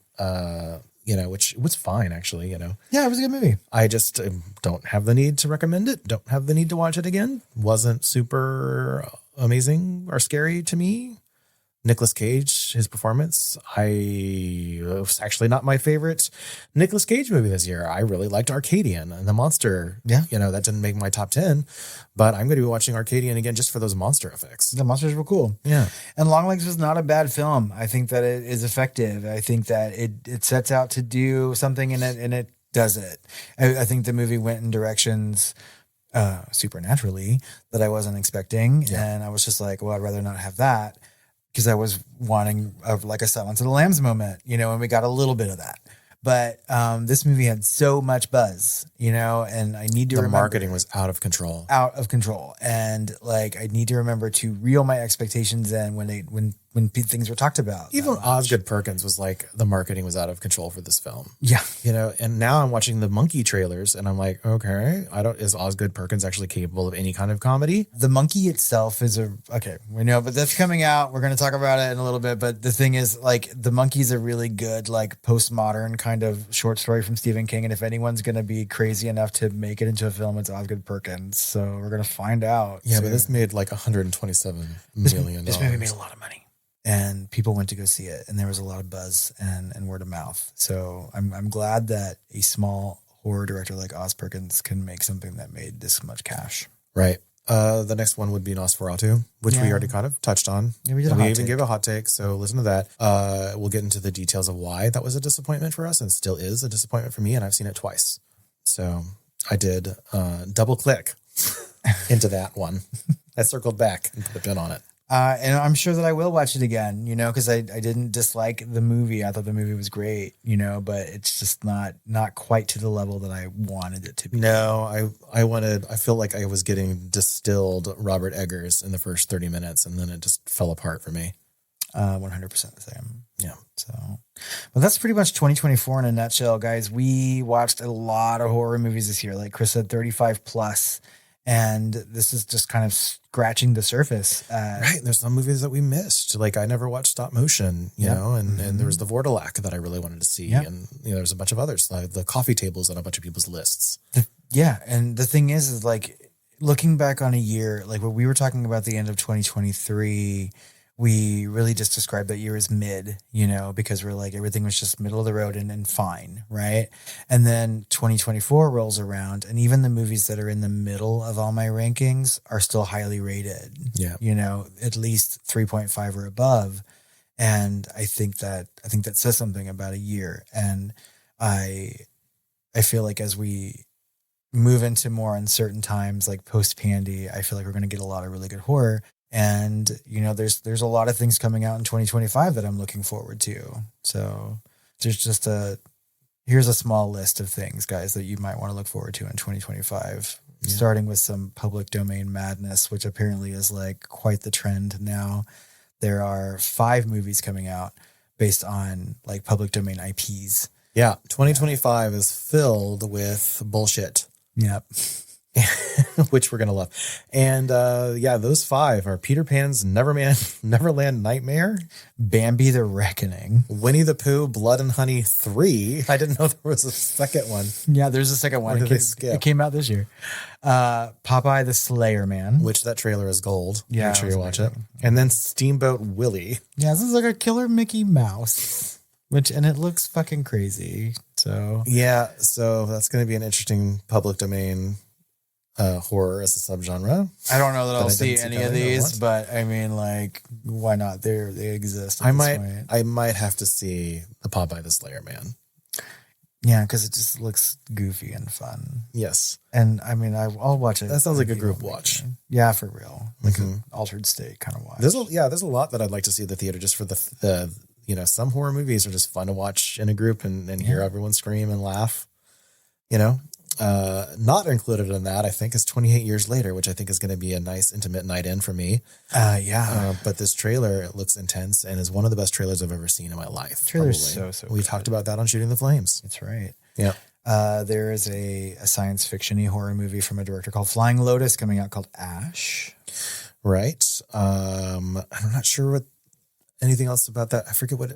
Speaker 1: Which was fine, actually,
Speaker 2: Yeah, it was a good movie.
Speaker 1: I just don't have the need to recommend it. Don't have the need to watch it again. Wasn't super amazing or scary to me. Nicolas Cage, his performance, it was actually not my favorite Nicolas Cage movie this year. I really liked Arcadian and the monster.
Speaker 2: Yeah.
Speaker 1: That didn't make my top 10, but I'm going to be watching Arcadian again just for those monster effects.
Speaker 2: The monsters were cool.
Speaker 1: Yeah.
Speaker 2: And Longlegs was not a bad film. I think that it is effective. I think that it sets out to do something and it does it. I think the movie went in directions supernaturally that I wasn't expecting. Yeah. And I was just like, well, I'd rather not have that. Because I was wanting like a Silence of the Lambs moment, and we got a little bit of that. But this movie had so much buzz, and I need to remember.
Speaker 1: The marketing was out of control.
Speaker 2: And like, I need to remember to reel my expectations in when things were talked about.
Speaker 1: Even Osgood Perkins was like, the marketing was out of control for this film.
Speaker 2: Yeah.
Speaker 1: And now I'm watching the Monkey trailers and I'm like, okay, is Osgood Perkins actually capable of any kind of comedy?
Speaker 2: The Monkey itself is we know, but that's coming out. We're going to talk about it in a little bit. But the thing is, like, The Monkey's a really good, like, postmodern kind of short story from Stephen King. And if anyone's going to be crazy enough to make it into a film, it's Osgood Perkins. So we're going to find out.
Speaker 1: Yeah, but this made like $127 million.
Speaker 2: This movie made a lot of money. And people went to go see it, and there was a lot of buzz and word of mouth. So I'm glad that a small horror director like Oz Perkins can make something that made this much cash.
Speaker 1: Right. The next one would be Nosferatu, which we already kind of touched on.
Speaker 2: Yeah, we
Speaker 1: even gave a hot take, so listen to that. We'll get into the details of why that was a disappointment for us and still is a disappointment for me, and I've seen it twice. So I did double click into that one. I circled back and put a pin on it.
Speaker 2: And I'm sure that I will watch it again, because I didn't dislike the movie. I thought the movie was great, but it's just not quite to the level that I wanted it to be.
Speaker 1: No, I feel like I was getting distilled Robert Eggers in the first 30 minutes, and then it just fell apart for me.
Speaker 2: 100% the same.
Speaker 1: Yeah.
Speaker 2: So, well, that's pretty much 2024 in a nutshell, guys. We watched a lot of horror movies this year. Like Chris said, 35 plus. And this is just kind of scratching the surface.
Speaker 1: Right. There's some movies that we missed. Like I never watched stop motion, you know, and there was the Vortilac that I really wanted to see. Yep. And, there's a bunch of others, like the coffee tables on a bunch of people's lists.
Speaker 2: And the thing is like looking back on a year, like what we were talking about the end of 2023, we really just described that year as mid, because we're like, everything was just middle of the road and fine. Right. And then 2024 rolls around and even the movies that are in the middle of all my rankings are still highly rated, at least 3.5 or above. And I think that says something about a year. And I feel like as we move into more uncertain times, like post-pandy, I feel like we're going to get a lot of really good horror. And, there's a lot of things coming out in 2025 that I'm looking forward to. So there's just here's a small list of things, guys, that you might want to look forward to in 2025, starting with some public domain madness, which apparently is like quite the trend now. There are 5 movies coming out based on like public domain IPs.
Speaker 1: Yeah. 2025 is filled with bullshit.
Speaker 2: Yep.
Speaker 1: Which we're going to love. And those 5 are Peter Pan's Neverland Nightmare,
Speaker 2: Bambi the Reckoning,
Speaker 1: Winnie the Pooh, Blood and Honey 3. I didn't know there was a second one.
Speaker 2: Yeah, there's a second one. It came out this year. Popeye the Slayer Man.
Speaker 1: Which that trailer is gold.
Speaker 2: Yeah,
Speaker 1: make sure you watch it. And then Steamboat Willie.
Speaker 2: Yeah, this is like a killer Mickey Mouse. And it looks fucking crazy. So
Speaker 1: yeah, so that's going to be an interesting public domain horror as a subgenre.
Speaker 2: I don't know that I'll see any of these, but I mean, like, why not? They exist.
Speaker 1: I might have to see the Popeye the Slayer Man.
Speaker 2: Yeah, because it just looks goofy and fun.
Speaker 1: Yes,
Speaker 2: and I mean, I'll watch it.
Speaker 1: That sounds like a group watch.
Speaker 2: Yeah, for real, like an altered state kind of watch.
Speaker 1: There's a lot that I'd like to see at the theater just for the some horror movies are just fun to watch in a group and hear everyone scream and laugh. Not included in that, I think, is 28 Years Later, which I think is going to be a nice intimate night in for me. But this trailer, it looks intense and is one of the best trailers I've ever seen in my life.
Speaker 2: Trailer's so
Speaker 1: we talked about that on Shooting the Flames.
Speaker 2: That's right.
Speaker 1: Yeah.
Speaker 2: There is a science fiction-y horror movie from a director called Flying Lotus coming out called Ash.
Speaker 1: Right. I'm not sure what anything else about that. I forget what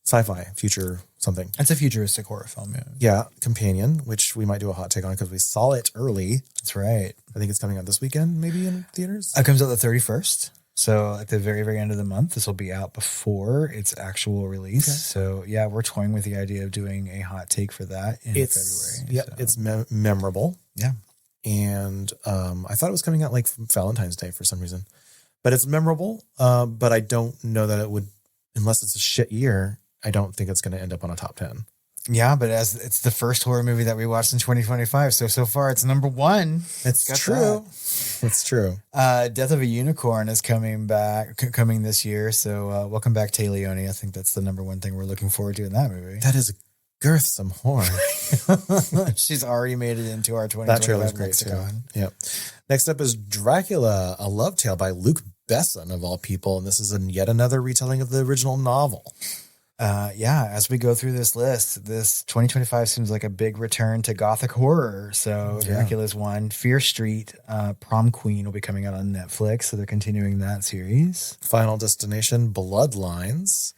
Speaker 1: sci-fi future something.
Speaker 2: It's a futuristic horror film.
Speaker 1: Yeah, Companion, which we might do a hot take on because we saw it early.
Speaker 2: That's right.
Speaker 1: I think it's coming out this weekend, maybe in theaters.
Speaker 2: It comes out the 31st. So at the very, very end of the month, this will be out before its actual release. Okay. So yeah, we're toying with the idea of doing a hot take for that in February.
Speaker 1: Yeah, so. It's memorable.
Speaker 2: Yeah.
Speaker 1: And I thought it was coming out like Valentine's Day for some reason. But it's memorable. But I don't know that it would, unless it's a shit year, I don't think it's going to end up on a top 10.
Speaker 2: Yeah, but as it's the first horror movie that we watched in 2025, so far it's number 1.
Speaker 1: It's true. It's true.
Speaker 2: Death of a Unicorn is coming this year. So welcome back, Tay Leone. I think that's the number 1 thing we're looking forward to in that movie.
Speaker 1: That is girthsome horror.
Speaker 2: She's already made it into our 2025
Speaker 1: That trailer's great lexicon. Too. Yep. Next up is Dracula, a love tale by Luc Besson of all people, and this is yet another retelling of the original novel.
Speaker 2: As we go through this list, this 2025 seems like a big return to Gothic horror. So Dracula's 1, Fear Street, Prom Queen will be coming out on Netflix. So they're continuing that series.
Speaker 1: Final Destination, Bloodlines.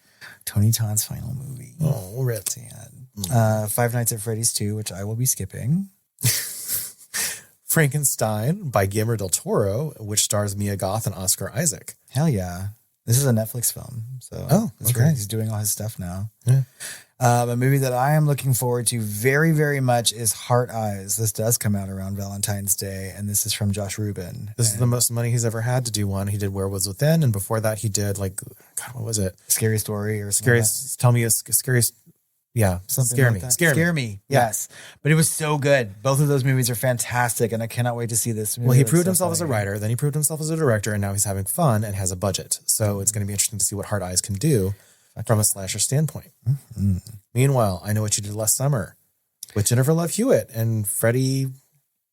Speaker 2: Tony Todd's final movie.
Speaker 1: Oh, rip.
Speaker 2: Sad. Five Nights at Freddy's 2, which I will be skipping.
Speaker 1: Frankenstein by Guillermo del Toro, which stars Mia Goth and Oscar Isaac.
Speaker 2: Hell yeah. This is a Netflix film. So that's great. He's doing all his stuff now.
Speaker 1: Yeah.
Speaker 2: A movie that I am looking forward to very, very much is Heart Eyes. This does come out around Valentine's Day, and this is from Josh Rubin.
Speaker 1: This is the most money he's ever had to do one. He did Werewolves Within, and before that he did what was it?
Speaker 2: Scary Story or
Speaker 1: Scariest. Tell me a scariest Yeah.
Speaker 2: Something
Speaker 1: Scare
Speaker 2: like
Speaker 1: Me.
Speaker 2: that.
Speaker 1: Scare
Speaker 2: Me. Yes. But it was so good. Both of those movies are fantastic, and I cannot wait to see this movie.
Speaker 1: Well, he proved himself as a writer, then he proved himself as a director, and now he's having fun and has a budget. So it's going to be interesting to see what Hard Eyes can do from a slasher standpoint. Mm-hmm. Meanwhile, I Know What You Did Last Summer with Jennifer Love Hewitt and Freddie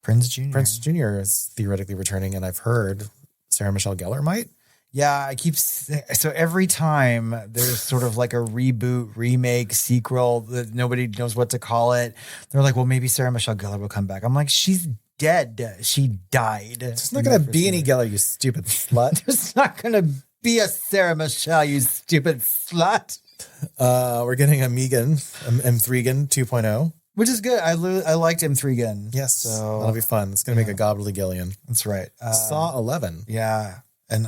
Speaker 2: Prinze Jr.
Speaker 1: Prinze Jr. is theoretically returning, and I've heard Sarah Michelle Gellar might.
Speaker 2: Yeah, so every time there's sort of like a reboot, remake, sequel that nobody knows what to call it, they're like, well, maybe Sarah Michelle Gellar will come back. I'm like, she's dead. She died.
Speaker 1: There's not going to be any Gellar, you stupid slut.
Speaker 2: There's not going to be a Sarah Michelle, you stupid slut.
Speaker 1: We're getting a M3 2.0.
Speaker 2: Which is good. I liked M3
Speaker 1: Yes,
Speaker 2: so
Speaker 1: that'll be fun. It's going to make a gobbly Gillian.
Speaker 2: That's right.
Speaker 1: Saw 11.
Speaker 2: Yeah. And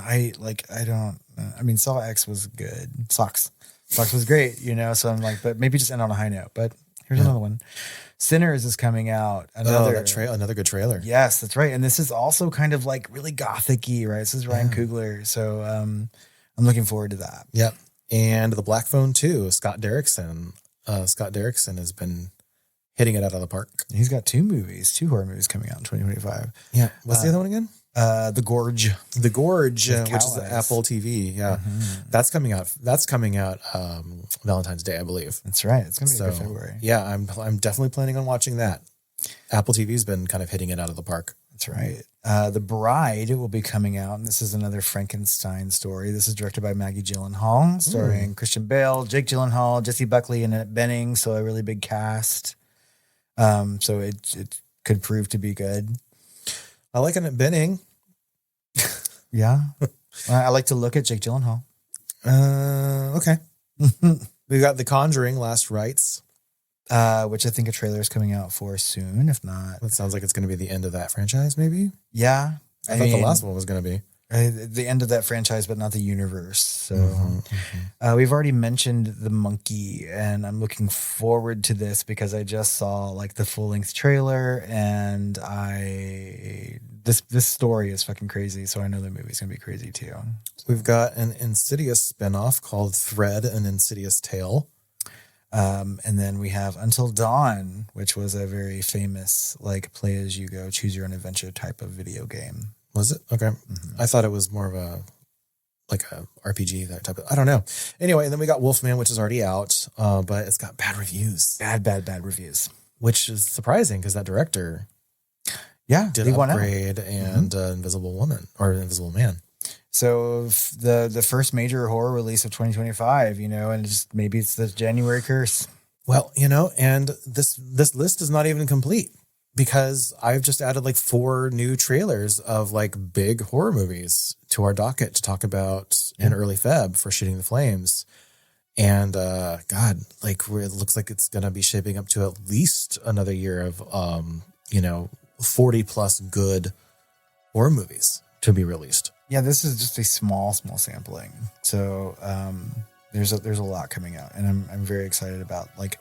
Speaker 2: Saw X was good. Socks was great, so I'm like, but maybe just end on a high note. But here's another one. Sinners is coming out. Another
Speaker 1: good trailer.
Speaker 2: Yes, that's right. And this is also kind of like really gothic-y, right? This is Ryan Coogler. So I'm looking forward to that.
Speaker 1: Yep. And The Black Phone 2, Scott Derrickson. Scott Derrickson has been hitting it out of the park.
Speaker 2: He's got two horror movies coming out in 2025.
Speaker 1: Yeah. What's the other one again?
Speaker 2: The Gorge.
Speaker 1: The Gorge, which is Apple TV. Yeah. Mm-hmm. That's coming out Valentine's Day, I believe.
Speaker 2: That's right. It's going to be good February.
Speaker 1: Yeah, I'm definitely planning on watching that. Apple TV's been kind of hitting it out of the park.
Speaker 2: That's right. The Bride will be coming out, and this is another Frankenstein story. This is directed by Maggie Gyllenhaal, starring Christian Bale, Jake Gyllenhaal, Jessie Buckley, and Annette Bening, so a really big cast. So it could prove to be good.
Speaker 1: I like Annette Bening.
Speaker 2: Yeah. I like to look at Jake Gyllenhaal.
Speaker 1: Okay. We got The Conjuring, Last Rites.
Speaker 2: Which I think a trailer is coming out for soon, if not.
Speaker 1: That sounds like it's going to be the end of that franchise, maybe?
Speaker 2: Yeah.
Speaker 1: I thought the last one was going to be.
Speaker 2: The end of that franchise, but not the universe. So we've already mentioned The Monkey, and I'm looking forward to this because I just saw like the full-length trailer, and this story is fucking crazy, so I know the movie's gonna be crazy too.
Speaker 1: We've got an Insidious spinoff called Thread: An Insidious Tale.
Speaker 2: And then we have Until Dawn, which was a very famous like play as you go, choose your own adventure type of video game.
Speaker 1: Was it? Okay. Mm-hmm. I thought it was more of a RPG, that type of, I don't know. Anyway, and then we got Wolfman, which is already out, but it's got bad reviews.
Speaker 2: Bad reviews. Which
Speaker 1: is surprising because that director did Upgrade and Invisible Woman or Invisible Man.
Speaker 2: So the first major horror release of 2025, and maybe it's the January curse.
Speaker 1: Well, and this list is not even complete, because I've just added like 4 new trailers of like big horror movies to our docket to talk about in early Feb for Shooting the Flames. And God, like it looks like it's going to be shaping up to at least another year of, 40 plus good horror movies to be released.
Speaker 2: Yeah, this is just a small sampling. So there's a lot coming out, and I'm very excited about like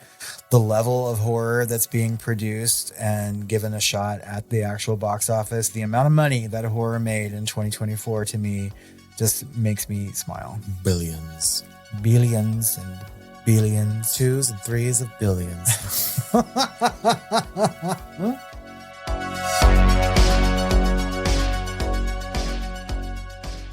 Speaker 2: the level of horror that's being produced and given a shot at the actual box office. The amount of money that horror made in 2024 to me just makes me smile.
Speaker 1: Billions and
Speaker 2: billions,
Speaker 1: 2s and 3s of billions.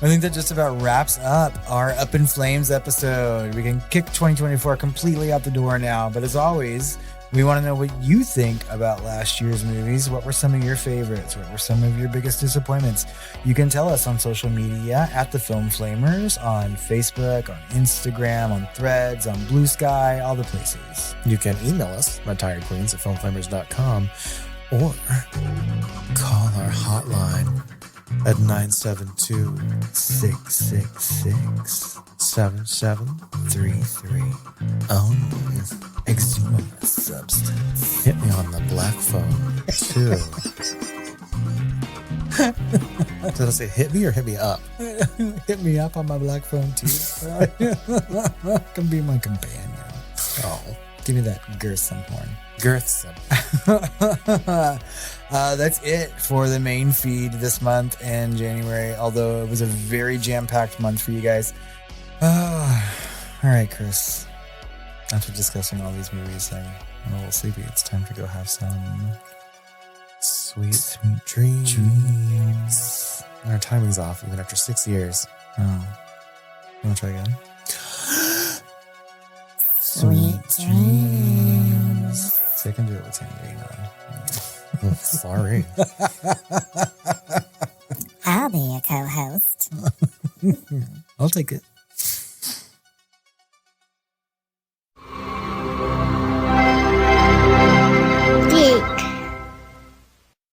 Speaker 2: I think that just about wraps up our Up in Flames episode. We can kick 2024 completely out the door now. But as always, we want to know what you think about last year's movies. What were some of your favorites? What were some of your biggest disappointments? You can tell us on social media at The Film Flamers, on Facebook, on Instagram, on Threads, on Blue Sky, all the places.
Speaker 1: You can email us, redtiredqueens@filmflamers.com, or call our hotline at 972-666-7733.
Speaker 2: Exhuma substance.
Speaker 1: Hit me on the black phone, too. Did I say hit me or hit me up?
Speaker 2: Hit me up on my black phone, too. Come be my companion.
Speaker 1: Oh.
Speaker 2: Give me that girthsome horn.
Speaker 1: Girthsome.
Speaker 2: That's it for the main feed this month in January, although it was a very jam-packed month for you guys. All right, Chris. After discussing all these movies, I'm a little sleepy. It's time to go have some
Speaker 1: sweet dreams. And our timing's off even after 6 years.
Speaker 2: Oh. You want to try again?
Speaker 3: Sweet dreams.
Speaker 2: See, I can do it with Tangerine on.
Speaker 1: Sorry.
Speaker 3: I'll be your co-host.
Speaker 2: I'll take it.